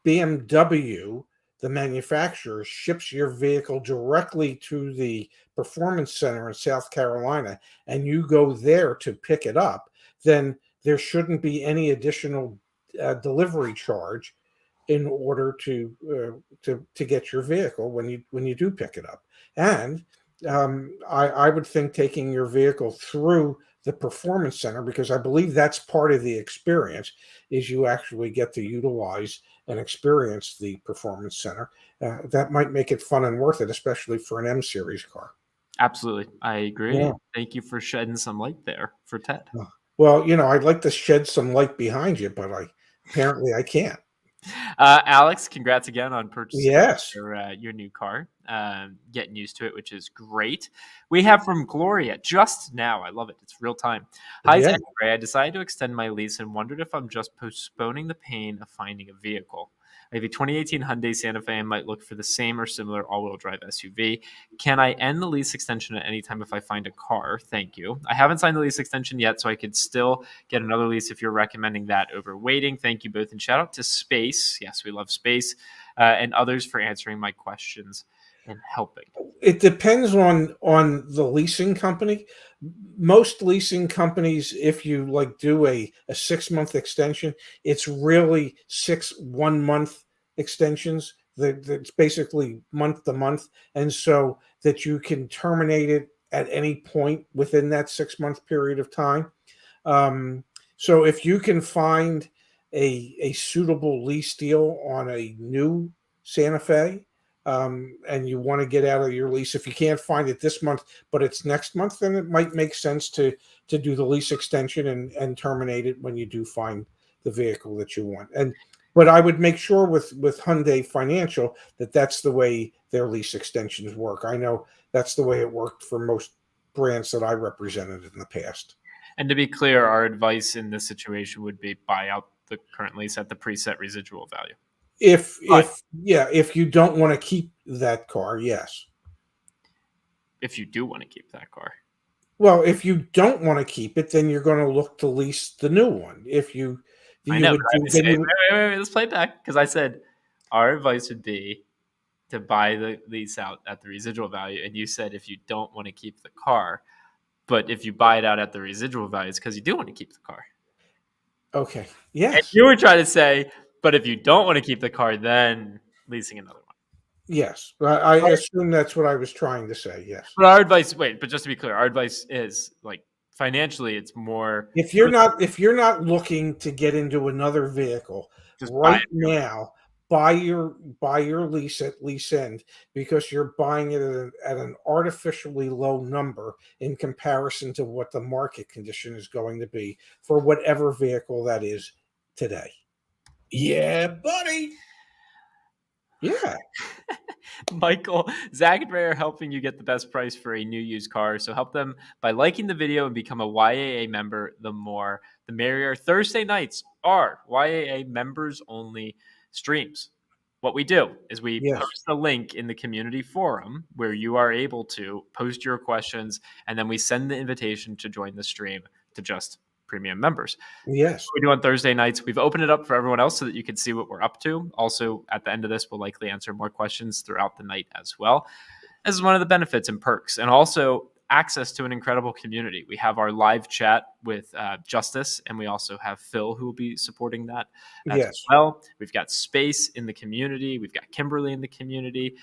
BMW, the manufacturer, ships your vehicle directly to the performance center in South Carolina, and you go there to pick it up, then there shouldn't be any additional delivery charge in order to get your vehicle when you do pick it up. And I would think taking your vehicle through the performance center, because I believe that's part of the experience, is you actually get to utilize and experience the performance center. That might make it fun and worth it, especially for an M series car. Absolutely. I agree. Yeah. Thank you for shedding some light there for Ted. Well, I'd like to shed some light behind you, but apparently I can't. Alex, congrats again on purchasing Yes. your new car. Getting used to it, which is great. We have from Gloria just now. I love it. It's real time. Hi, Yeah. Zach and Ray. I decided to extend my lease and wondered if I'm just postponing the pain of finding a vehicle. I have a 2018 Hyundai Santa Fe and might look for the same or similar all-wheel drive SUV. Can I end the lease extension at any time if I find a car? Thank you. I haven't signed the lease extension yet, so I could still get another lease if you're recommending that over waiting. Thank you both, and shout out to Space. Yes, we love Space, and others for answering my questions and helping. It depends on the leasing company. Most leasing companies, if you do a 6-month extension, it's really 6 1-month extensions. That's basically month to month, and so that you can terminate it at any point within that 6-month period of time. So if you can find a suitable lease deal on a new Santa Fe, and you want to get out of your lease, if you can't find it this month, but it's next month, then it might make sense to do the lease extension and terminate it when you do find the vehicle that you want. But I would make sure with Hyundai Financial that's the way their lease extensions work. I know that's the way it worked for most brands that I represented in the past. And to be clear, our advice in this situation would be buy out the current lease at the preset residual value. If you don't want to keep that car, yes. If you do want to keep that car. Well, if you don't want to keep it, then you're going to look to lease the new one. I know. Wait, let's play it back, because I said our advice would be to buy the lease out at the residual value, and you said if you don't want to keep the car, but if you buy it out at the residual value, it's because you do want to keep the car. Okay. Yes. And you were trying to say, but if you don't want to keep the car, then leasing another one. Yes. I assume that's what I was trying to say. Yes. But our advice, but just to be clear, our advice is financially, it's more. If you're not looking to get into another vehicle right now, buy your lease at lease end, because you're buying it at an artificially low number in comparison to what the market condition is going to be for whatever vehicle that is today. Yeah, buddy. Yeah. Michael, Zach and Ray are helping you get the best price for a new used car. So help them by liking the video and become a YAA member. The more, the merrier. Thursday nights are YAA members only streams. What we do is we post a link in the community forum where you are able to post your questions, and then we send the invitation to join the stream to just premium members. Yes. We do on Thursday nights. We've opened it up for everyone else so that you can see what we're up to. Also, at the end of this, we'll likely answer more questions throughout the night as well. This is one of the benefits and perks, and also access to an incredible community. We have our live chat with Justice, and we also have Phil, who will be supporting that as well. We've got Space in the community. We've got Kimberly in the community.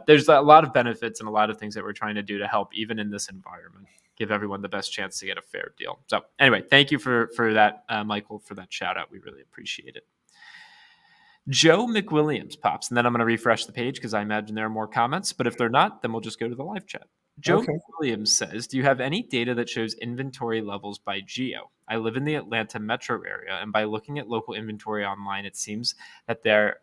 There's a lot of benefits and a lot of things that we're trying to do to help, even in this environment, give everyone the best chance to get a fair deal. So anyway, thank you for that, Michael, for that shout out. We really appreciate it. Joe McWilliams pops, and then I'm going to refresh the page because I imagine there are more comments. But if they're not, then we'll just go to the live chat. Joe Williams says, do you have any data that shows inventory levels by geo? I live in the Atlanta metro area, and by looking at local inventory online, it seems that there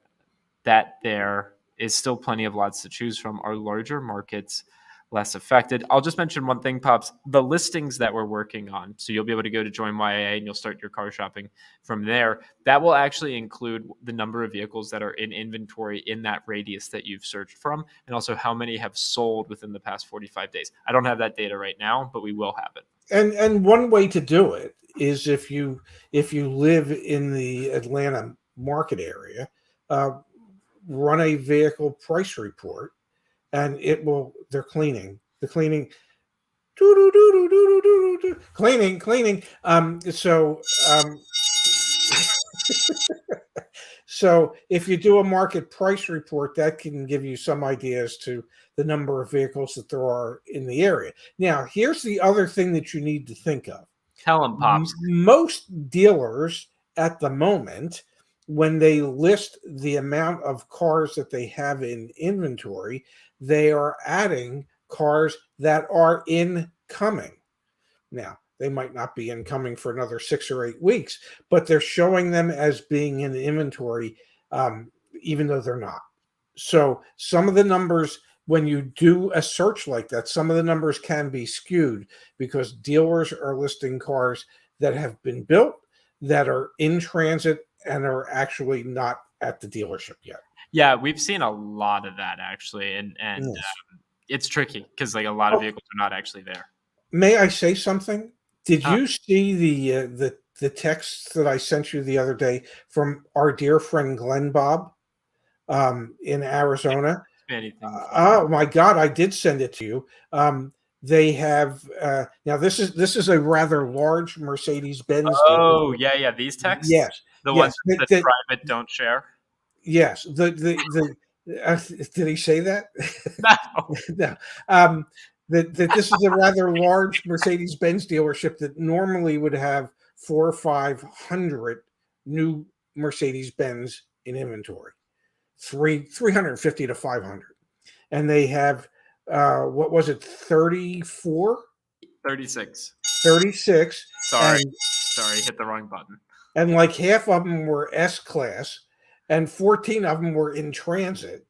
is still plenty of lots to choose from. Are larger markets less affected? I'll just mention one thing, Pops. The listings that we're working on, so you'll be able to go to Join YAA and you'll start your car shopping from there. That will actually include the number of vehicles that are in inventory in that radius that you've searched from, and also how many have sold within the past 45 days. I don't have that data right now, but we will have it. And one way to do it is if you live in the Atlanta market area, run a vehicle price report, and it will. They're cleaning. The cleaning. Cleaning. So if you do a market price report, that can give you some ideas to the number of vehicles that there are in the area. Now, here's the other thing that you need to think of. Tell them, Pops. Most dealers at the moment, when they list the amount of cars that they have in inventory, they are adding cars that are incoming. Now, they might not be incoming for another 6 or 8 weeks, but they're showing them as being in inventory, even though they're not. So some of the numbers, when you do a search like that, some of the numbers can be skewed because dealers are listing cars that have been built, that are in transit, and are actually not at the dealership yet. Yeah, we've seen a lot of that actually, and yes. It's tricky because like a lot of vehicles are not actually there. May I say something? Did you see the text that I sent you the other day from our dear friend Glenn Bob in Arizona? Oh my God, I did send it to you. They have now. This is a rather large Mercedes-Benz. Oh yeah, these texts. Yes, the ones that private don't share. Yes, did he say that? No. No. That this is a rather large Mercedes-Benz dealership that normally would have 400 or 500 new Mercedes-Benz in inventory, 350 to 500, and they have what was it, 34? 36. 36. Sorry, hit the wrong button. And like half of them were S-Class, and 14 of them were in transit.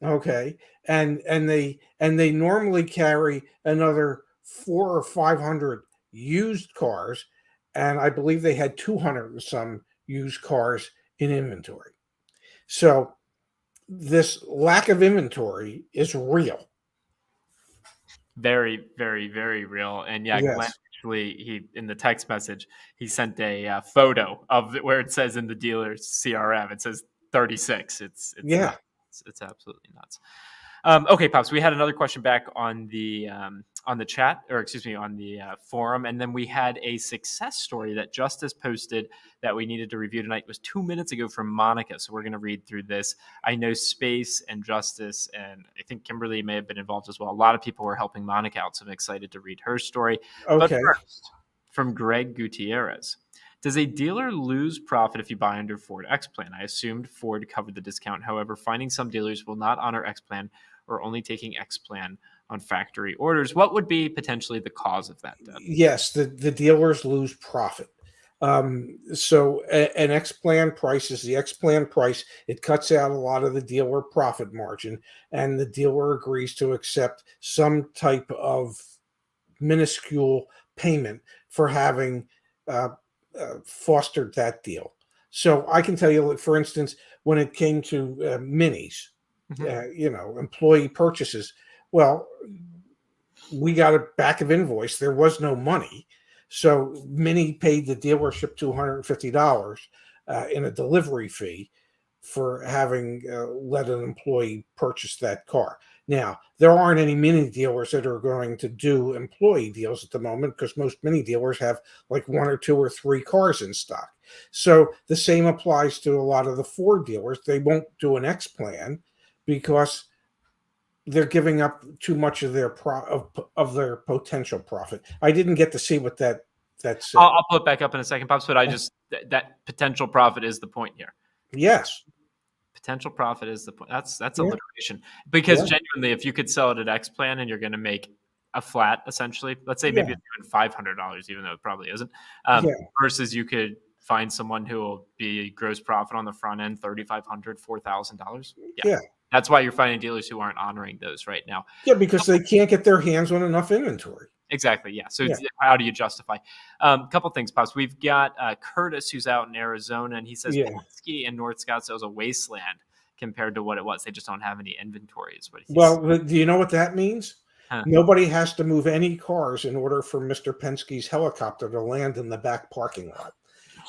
Okay, and they normally carry another 400 or 500 used cars, and I believe they had 200 and some used cars in inventory. So this lack of inventory is real. Very, very, very real. And yeah, yes. Glenn actually, he in the text message, he sent a photo of where it says in the dealer's CRM, it says 36. It's yeah. Nuts. It's absolutely nuts. Okay, Pops, we had another question back on the chat, or excuse me, on the forum, and then we had a success story that Justice posted that we needed to review tonight. It was 2 minutes ago from Monica, so we're going to read through this. I know Space and Justice, and I think Kimberly may have been involved as well. A lot of people were helping Monica out, so I'm excited to read her story. Okay. But first, from Greg Gutierrez. Does a dealer lose profit if you buy under Ford X Plan? I assumed Ford covered the discount. However, finding some dealers will not honor X Plan or only taking X Plan on factory orders. What would be potentially the cause of that, Deb? Yes, the dealers lose profit. So an X Plan price is the X Plan price. It cuts out a lot of the dealer profit margin, and the dealer agrees to accept some type of minuscule payment for having fostered that deal. So I can tell you, for instance, when it came to minis, employee purchases, well, we got a back of invoice. There was no money. So Mini paid the dealership $250 in a delivery fee for having let an employee purchase that car. Now, there aren't any Mini dealers that are going to do employee deals at the moment because most Mini dealers have like 1 or 2 or 3 cars in stock. So the same applies to a lot of the Ford dealers. They won't do an X Plan because they're giving up too much of their of their potential profit. I didn't get to see what that said. I'll pull it back up in a second, Pops, but that potential profit is the point here. Yes. Potential profit is the point. That's alliteration. Because genuinely, if you could sell it at X Plan and you're going to make a flat, essentially. Let's say maybe it's even $500, even though it probably isn't. Versus you could find someone who will be gross profit on the front end, $3,500, $4,000. Yeah. That's why you're finding dealers who aren't honoring those right now. Yeah, because they can't get their hands on enough inventory. Exactly. Yeah. So how do you justify? A couple things, Pops. We've got Curtis, who's out in Arizona, and he says Penske and North Scottsdale is a wasteland compared to what it was. They just don't have any inventory. Is what he's saying. Do you know what that means? Nobody has to move any cars in order for Mr. Penske's helicopter to land in the back parking lot.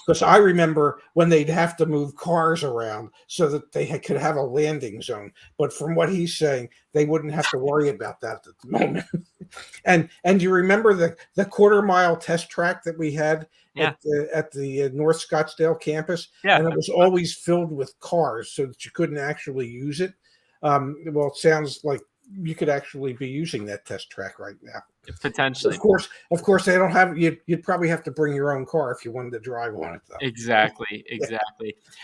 Because I remember when they'd have to move cars around so that they could have a landing zone. But from what he's saying, they wouldn't have to worry about that at the moment. And you remember the quarter-mile test track that we had at the North Scottsdale campus? Yeah. And it was always filled with cars so that you couldn't actually use it. Well, it sounds like you could actually be using that test track right now. Potentially. Of course, they don't have. You'd probably have to bring your own car if you wanted to drive on it, though. Exactly.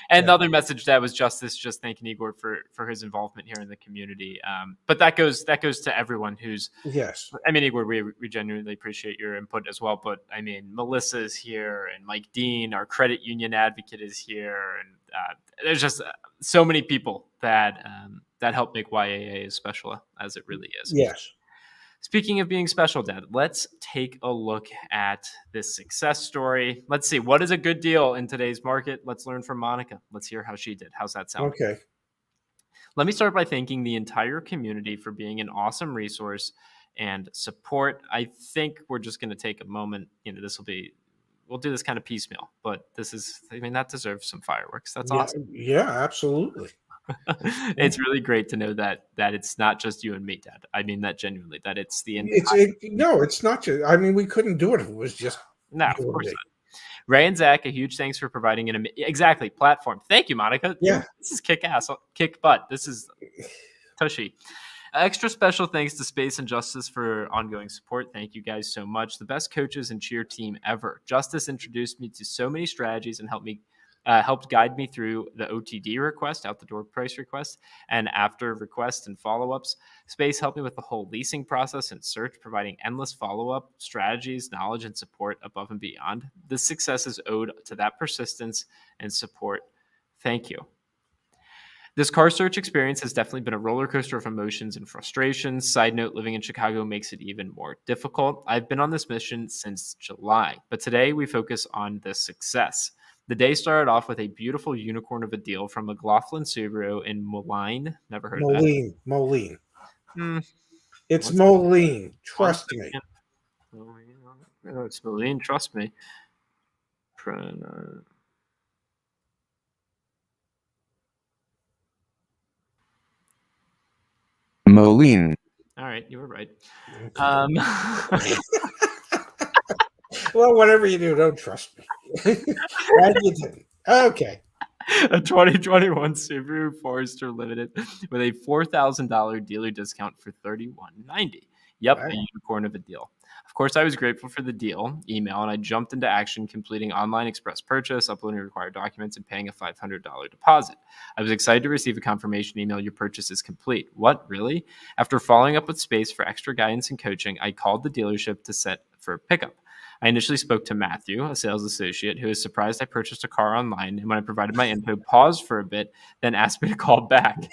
And the other message that was Justice just thanking Igor for his involvement here in the community. But that goes to everyone who's. Yes. I mean, Igor, we genuinely appreciate your input as well. But I mean, Melissa is here, and Mike Dean, our credit union advocate, is here, and there's just so many people that help make YAA as special as it really is. Yes. Speaking of being special, Dad, let's take a look at this success story. Let's see, what is a good deal in today's market? Let's learn from Monica. Let's hear how she did. How's that sound? Okay. Let me start by thanking the entire community for being an awesome resource and support. I think we're just going to take a moment. We'll do this kind of piecemeal, but that deserves some fireworks. That's awesome. Yeah, absolutely. It's really great to know that it's not just you and me, Dad. I mean that genuinely, that it's the entire... it's not just, I mean, we couldn't do it if it was just of course not. Ray and Zach, a huge thanks for providing an platform. Thank you, Monica. Yeah. This is kick ass, kick butt. This is tushy. Extra special thanks to Space and Justice for ongoing support. Thank you guys so much. The best coaches and cheer team ever. Justice introduced me to so many strategies and helped guide me through the OTD request, out the door price request, and after requests and follow-ups. Space helped me with the whole leasing process and search, providing endless follow-up strategies, knowledge, and support above and beyond. This success is owed to that persistence and support. Thank you. This car search experience has definitely been a roller coaster of emotions and frustrations. Side note, living in Chicago makes it even more difficult. I've been on this mission since July, but today we focus on the success. The day started off with a beautiful unicorn of a deal from McLaughlin Subaru in Moline. Never heard of that. Moline. It's Moline. Trust me. It's Moline. Trust me. Moline. All right, you were right. Well, whatever you do, don't trust me. And you didn't. Okay. A 2021 Subaru Forester Limited with a $4,000 dealer discount for $3,190. Yep, wow. A unicorn of a deal. Of course, I was grateful for the email, and I jumped into action, completing online express purchase, uploading required documents, and paying a $500 deposit. I was excited to receive a confirmation email, your purchase is complete. What, really? After following up with Space for extra guidance and coaching, I called the dealership to set for a pickup. I initially spoke to Matthew, a sales associate, who was surprised I purchased a car online, and when I provided my info, paused for a bit, then asked me to call back.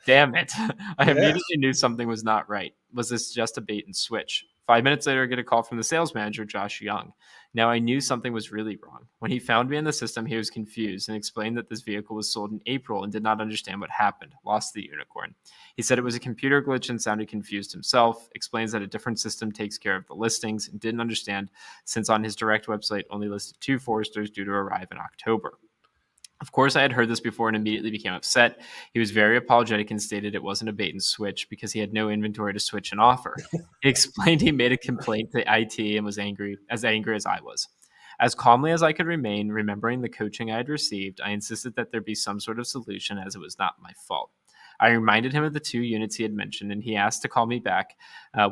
Damn it. I immediately knew something was not right. Was this just a bait and switch? 5 minutes later, I get a call from the sales manager, Josh Young. Now I knew something was really wrong. When he found me in the system, he was confused and explained that this vehicle was sold in April and did not understand what happened. Lost the unicorn. He said it was a computer glitch and sounded confused himself. Explains that a different system takes care of the listings and didn't understand since on his direct website only listed 2 Foresters due to arrive in October. Of course, I had heard this before and immediately became upset. He was very apologetic and stated it wasn't a bait and switch because he had no inventory to switch and offer. He explained he made a complaint to IT and was angry as I was. As calmly as I could remain, remembering the coaching I had received, I insisted that there be some sort of solution as it was not my fault. I reminded him of the 2 units he had mentioned, and he asked to call me back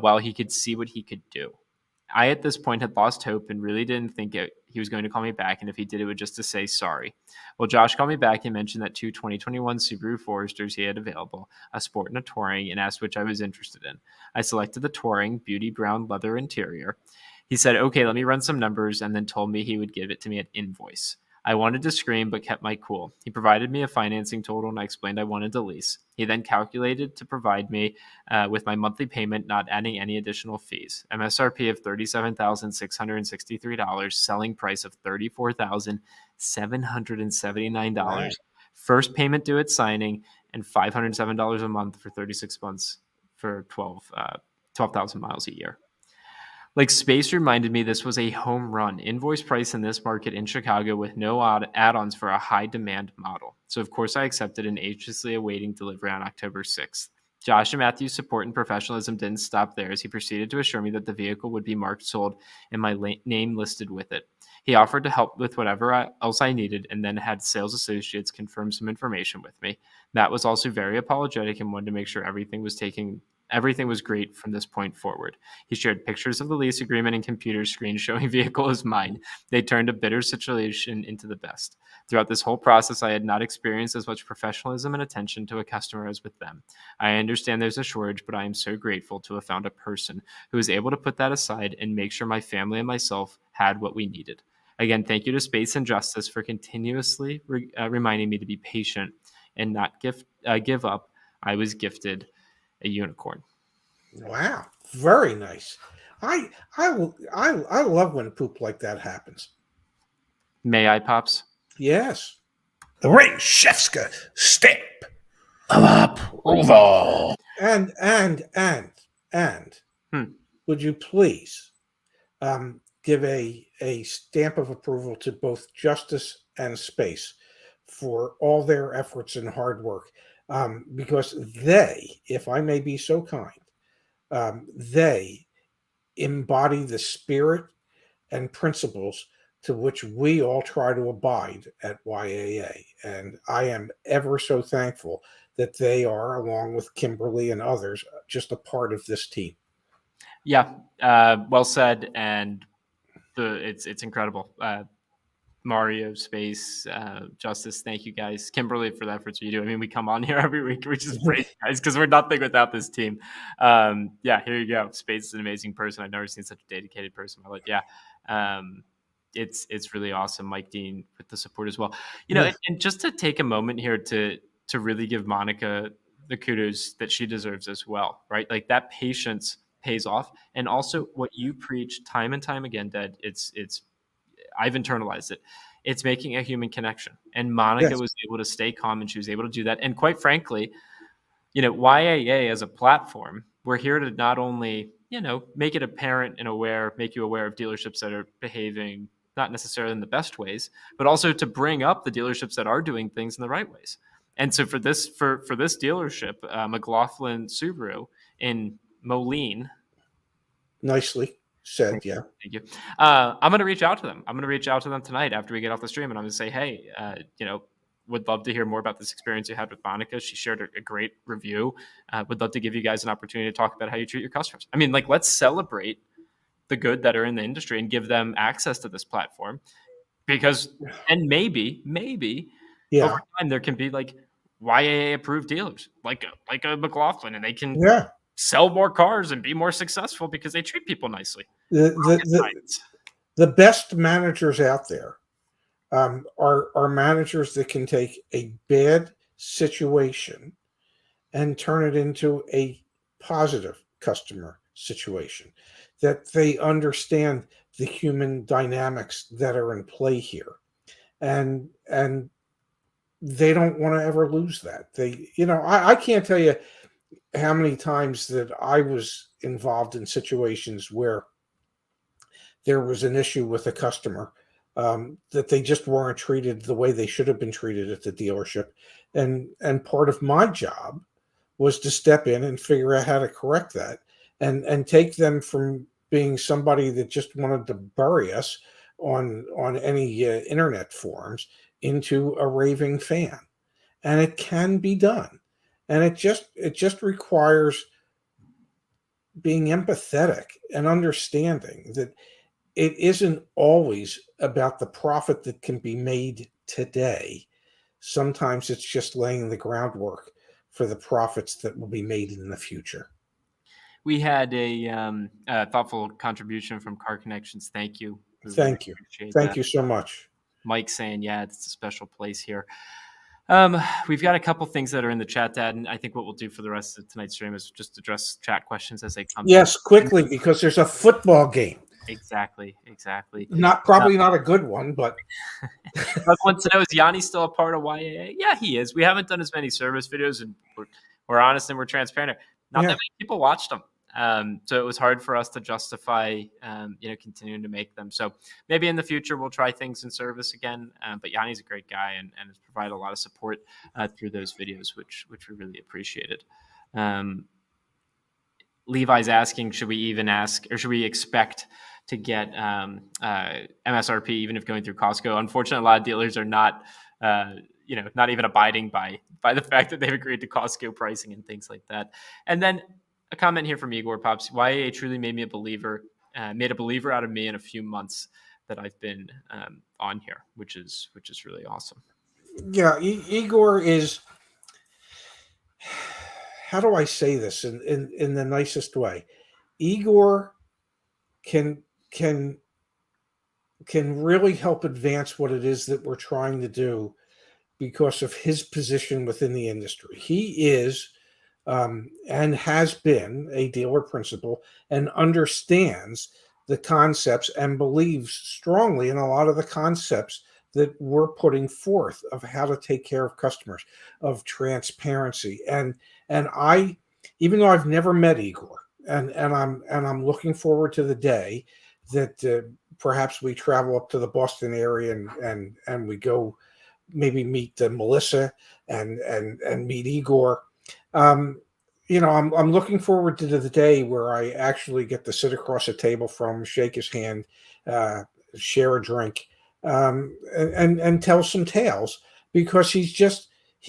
while he could see what he could do. I, at this point, had lost hope and really didn't think he He was going to call me back, and if he did, it would just to say sorry. Well, Josh called me back and mentioned that 2 2021 Subaru Foresters he had available, a Sport and a Touring, and asked which I was interested in. I selected the Touring, beauty brown leather interior. He said, okay, let me run some numbers, and then told me he would give it to me at invoice. I wanted to scream, but kept my cool. He provided me a financing total, and I explained I wanted to lease. He then calculated to provide me with my monthly payment, not adding any additional fees. MSRP of $37,663, selling price of $34,779. Wow. First payment due at signing, and $507 a month for 36 months for 12,000 miles a year. Like, space reminded me this was a home run. Invoice price in this market in Chicago with no add-ons for a high demand model. So of course I accepted and anxiously awaiting delivery on October 6th. Josh and Matthew's support and professionalism didn't stop there as he proceeded to assure me that the vehicle would be marked sold and my name listed with it. He offered to help with whatever else I needed and then had sales associates confirm some information with me. Matt was also very apologetic and wanted to make sure everything was great from this point forward. He shared pictures of the lease agreement and computer screen showing vehicle is mine. They turned a bitter situation into the best. Throughout this whole process, I had not experienced as much professionalism and attention to a customer as with them. I understand there's a shortage, but I am so grateful to have found a person who was able to put that aside and make sure my family and myself had what we needed. Again, thank you to Space and Justice for continuously reminding me to be patient and not give up. I was gifted a unicorn. Wow, very nice. I love when poop like that happens. May I, Pops? Yes. The Rashevska stamp of approval. And would you please give a stamp of approval to both Justice and Space for all their efforts and hard work, because they, if I may be so kind, they embody the spirit and principles to which we all try to abide at YAA. And I am ever so thankful that they are, along with Kimberly and others, just a part of this team. Yeah, well said. And it's incredible. Mario, Space, Justice, thank you guys. Kimberly, for the efforts you do. I mean, we come on here every week, which is great, guys, because we're nothing without this team. Yeah, here you go. Space is an amazing person. I've never seen such a dedicated person in my life. Yeah, it's really awesome. Mike Dean with the support as well. And just to take a moment here to really give Monica the kudos that she deserves as well, right? Like, that patience pays off, and also what you preach time and time again, Dad. It's I've internalized it. It's making a human connection. And Monica was able to stay calm, and she was able to do that. And quite frankly, YAA as a platform, we're here to not only, make it apparent and make you aware of dealerships that are behaving not necessarily in the best ways, but also to bring up the dealerships that are doing things in the right ways. And so for this dealership, McLaughlin Subaru in Moline. Nicely said, yeah. Thank you. I'm going to reach out to them. I'm going to reach out to them tonight after we get off the stream, and I'm going to say, hey, would love to hear more about this experience you had with Monica. She shared a great review. Would love to give you guys an opportunity to talk about how you treat your customers. I mean, let's celebrate the good that are in the industry and give them access to this platform, because, and maybe over time there can be YAA approved dealers like a McLaughlin, and they can sell more cars and be more successful because they treat people nicely. The best managers out there are managers that can take a bad situation and turn it into a positive customer situation, that they understand the human dynamics that are in play here, and they don't want to ever lose that. I can't tell you how many times that I was involved in situations where there was an issue with a customer, that they just weren't treated the way they should have been treated at the dealership. And part of my job was to step in and figure out how to correct that and take them from being somebody that just wanted to bury us on any internet forums into a raving fan. And it can be done. And it just requires being empathetic and understanding that it isn't always about the profit that can be made today. Sometimes it's just laying the groundwork for the profits that will be made in the future. We had a thoughtful contribution from Car Connections. Thank you. We really Thank you. appreciate Thank that. you so much. Mike saying, yeah, it's a special place here. We've got a couple things that are in the chat, Dad, and I think what we'll do for the rest of tonight's stream is just address chat questions as they come. Yes, quickly, because there's a football game. Exactly. Probably not a good one, but Doug wants to know, is Yanni still a part of YAA? Yeah, he is. We haven't done as many service videos, and we're honest and we're transparent. Not that many people watched them. So it was hard for us to justify, continuing to make them. So maybe in the future we'll try things in service again. But Yanni's a great guy and has provided a lot of support through those videos, which we really appreciated. Levi's asking, should we even ask, or should we expect to get MSRP even if going through Costco? Unfortunately, a lot of dealers are not, not even abiding by the fact that they've agreed to Costco pricing and things like that. And then a comment here from Igor Pops. YAA truly made me a believer, made a believer out of me in a few months that I've been on here, which is really awesome. Yeah, Igor is. How do I say this in the nicest way? Igor can really help advance what it is that we're trying to do because of his position within the industry. He is and has been a dealer principal and understands the concepts and believes strongly in a lot of the concepts that we're putting forth of how to take care of customers, of transparency. And I, even though I've never met Igor, and I'm looking forward to the day that perhaps we travel up to the Boston area and we go maybe meet Melissa and meet Igor. I'm looking forward to the day where I actually get to sit across a table from him, shake his hand, share a drink, and tell some tales, because he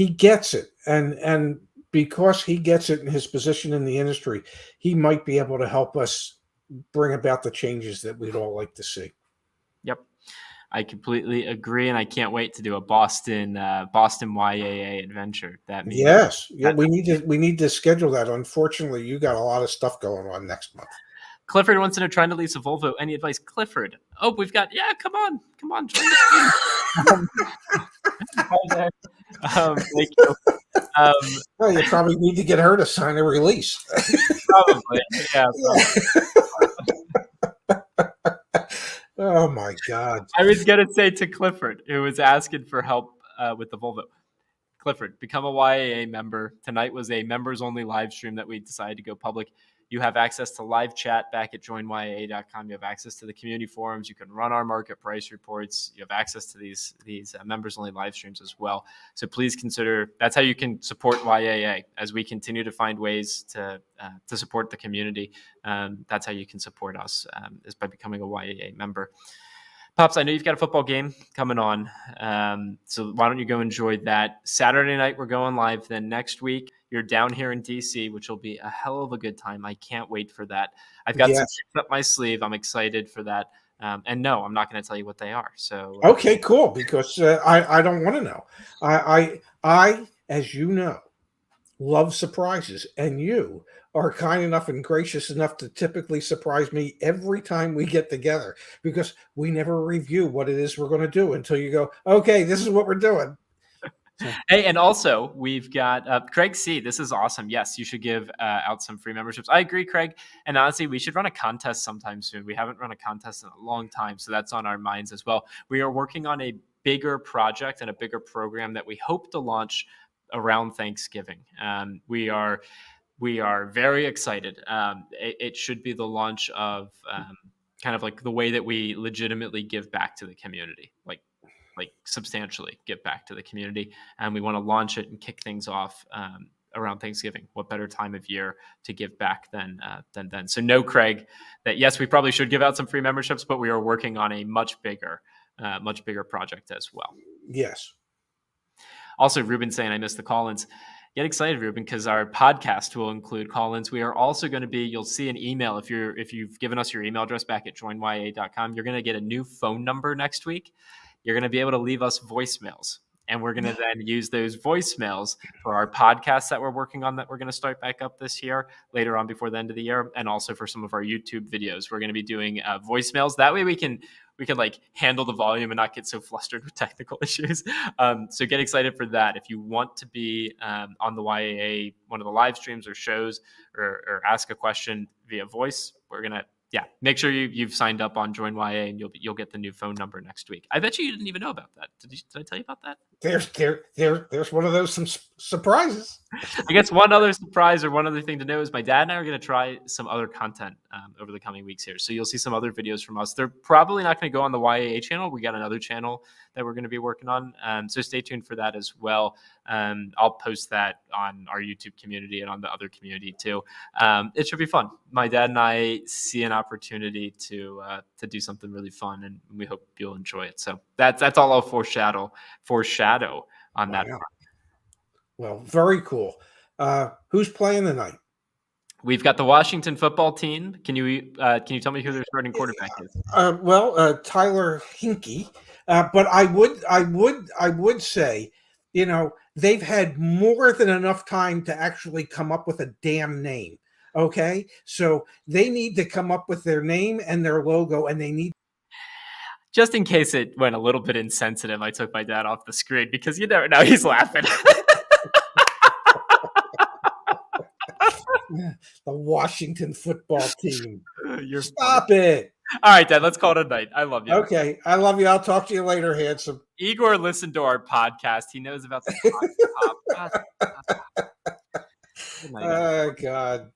gets it. And because he gets it in his position in the industry, he might be able to help us bring about the changes that we'd all like to see. Yep. I completely agree, and I can't wait to do a Boston YAA adventure. That means we need to schedule that. Unfortunately, you got a lot of stuff going on next month. Clifford wants to know, trying to lease a Volvo. Any advice, Clifford? Oh, we've got come on, join the team. Thank you. Well, you probably need to get her to sign a release. Probably, yeah. Oh my God! I was gonna say to Clifford, who was asking for help with the Volvo, Clifford, become a YAA member. Tonight was a members only live stream that we decided to go public. You have access to live chat back at joinyaa.com. You have access to the community forums. You can run our market price reports. You have access to these members only live streams as well. So please consider, that's how you can support YAA as we continue to find ways to support the community. That's how you can support us, is by becoming a YAA member. Pops, I know you've got a football game coming on, so why don't you go enjoy that. Saturday night, we're going live. Then next week, you're down here in DC, which will be a hell of a good time. I can't wait for that. I've got some tricks up my sleeve. I'm excited for that. And no, I'm not going to tell you what they are. So okay, cool, because I don't want to know. I, as you know, love surprises, and you are kind enough and gracious enough to typically surprise me every time we get together, because we never review what it is we're going to do until you go, okay, this is what we're doing. Hey, and also we've got Craig C. This is awesome. Yes, you should give out some free memberships. I agree, Craig. And honestly, we should run a contest sometime soon. We haven't run a contest in a long time, so that's on our minds as well. We are working on a bigger project and a bigger program that we hope to launch around Thanksgiving. We are very excited. It should be the launch of kind of like the way that we legitimately give back to the community, like substantially give back to the community. And we want to launch it and kick things off around Thanksgiving. What better time of year to give back than then? So no, Craig, that yes, we probably should give out some free memberships, but we are working on a much bigger project as well. Yes. Also, Ruben saying, I missed the call-ins. Get excited, Ruben, because our podcast will include call-ins. We are also going to be, you'll see an email if you've given us your email address back at joinyaa.com, you're going to get a new phone number next week. You're going to be able to leave us voicemails. And we're going to then use those voicemails for our podcasts that we're working on that we're going to start back up this year, later on before the end of the year, and also for some of our YouTube videos. We're going to be doing voicemails. That way we can like handle the volume and not get so flustered with technical issues. So get excited for that. If you want to be on the YAA, one of the live streams or shows, or ask a question via voice, we're going to, make sure you've signed up on Join YA, and you'll get the new phone number next week. I bet you didn't even know about that. Did I tell you about that? There's one of those some surprises. I guess one other surprise or one other thing to know is my dad and I are going to try some other content over the coming weeks here. So you'll see some other videos from us. They're probably not going to go on the YAA channel. We got another channel that we're going to be working on. So stay tuned for that as well. I'll post that on our YouTube community and on the other community too. It should be fun. My dad and I see an opportunity to do something really fun, and we hope you'll enjoy it. So that's all I'll foreshadow on that. Well, very cool. Who's playing tonight? We've got the Washington football team. Can you tell me who their starting quarterback is? Tyler Hinkie. But I would say, they've had more than enough time to actually come up with a damn name. Okay, so they need to come up with their name and their logo, and they need. Just in case it went a little bit insensitive, I took my dad off the screen because you never know. He's laughing. The Washington football team. Stop it. All right, Dad, let's call it a night. I love you. Okay, I love you. I'll talk to you later, handsome. Igor listened to our podcast. He knows about the podcast. Oh, God.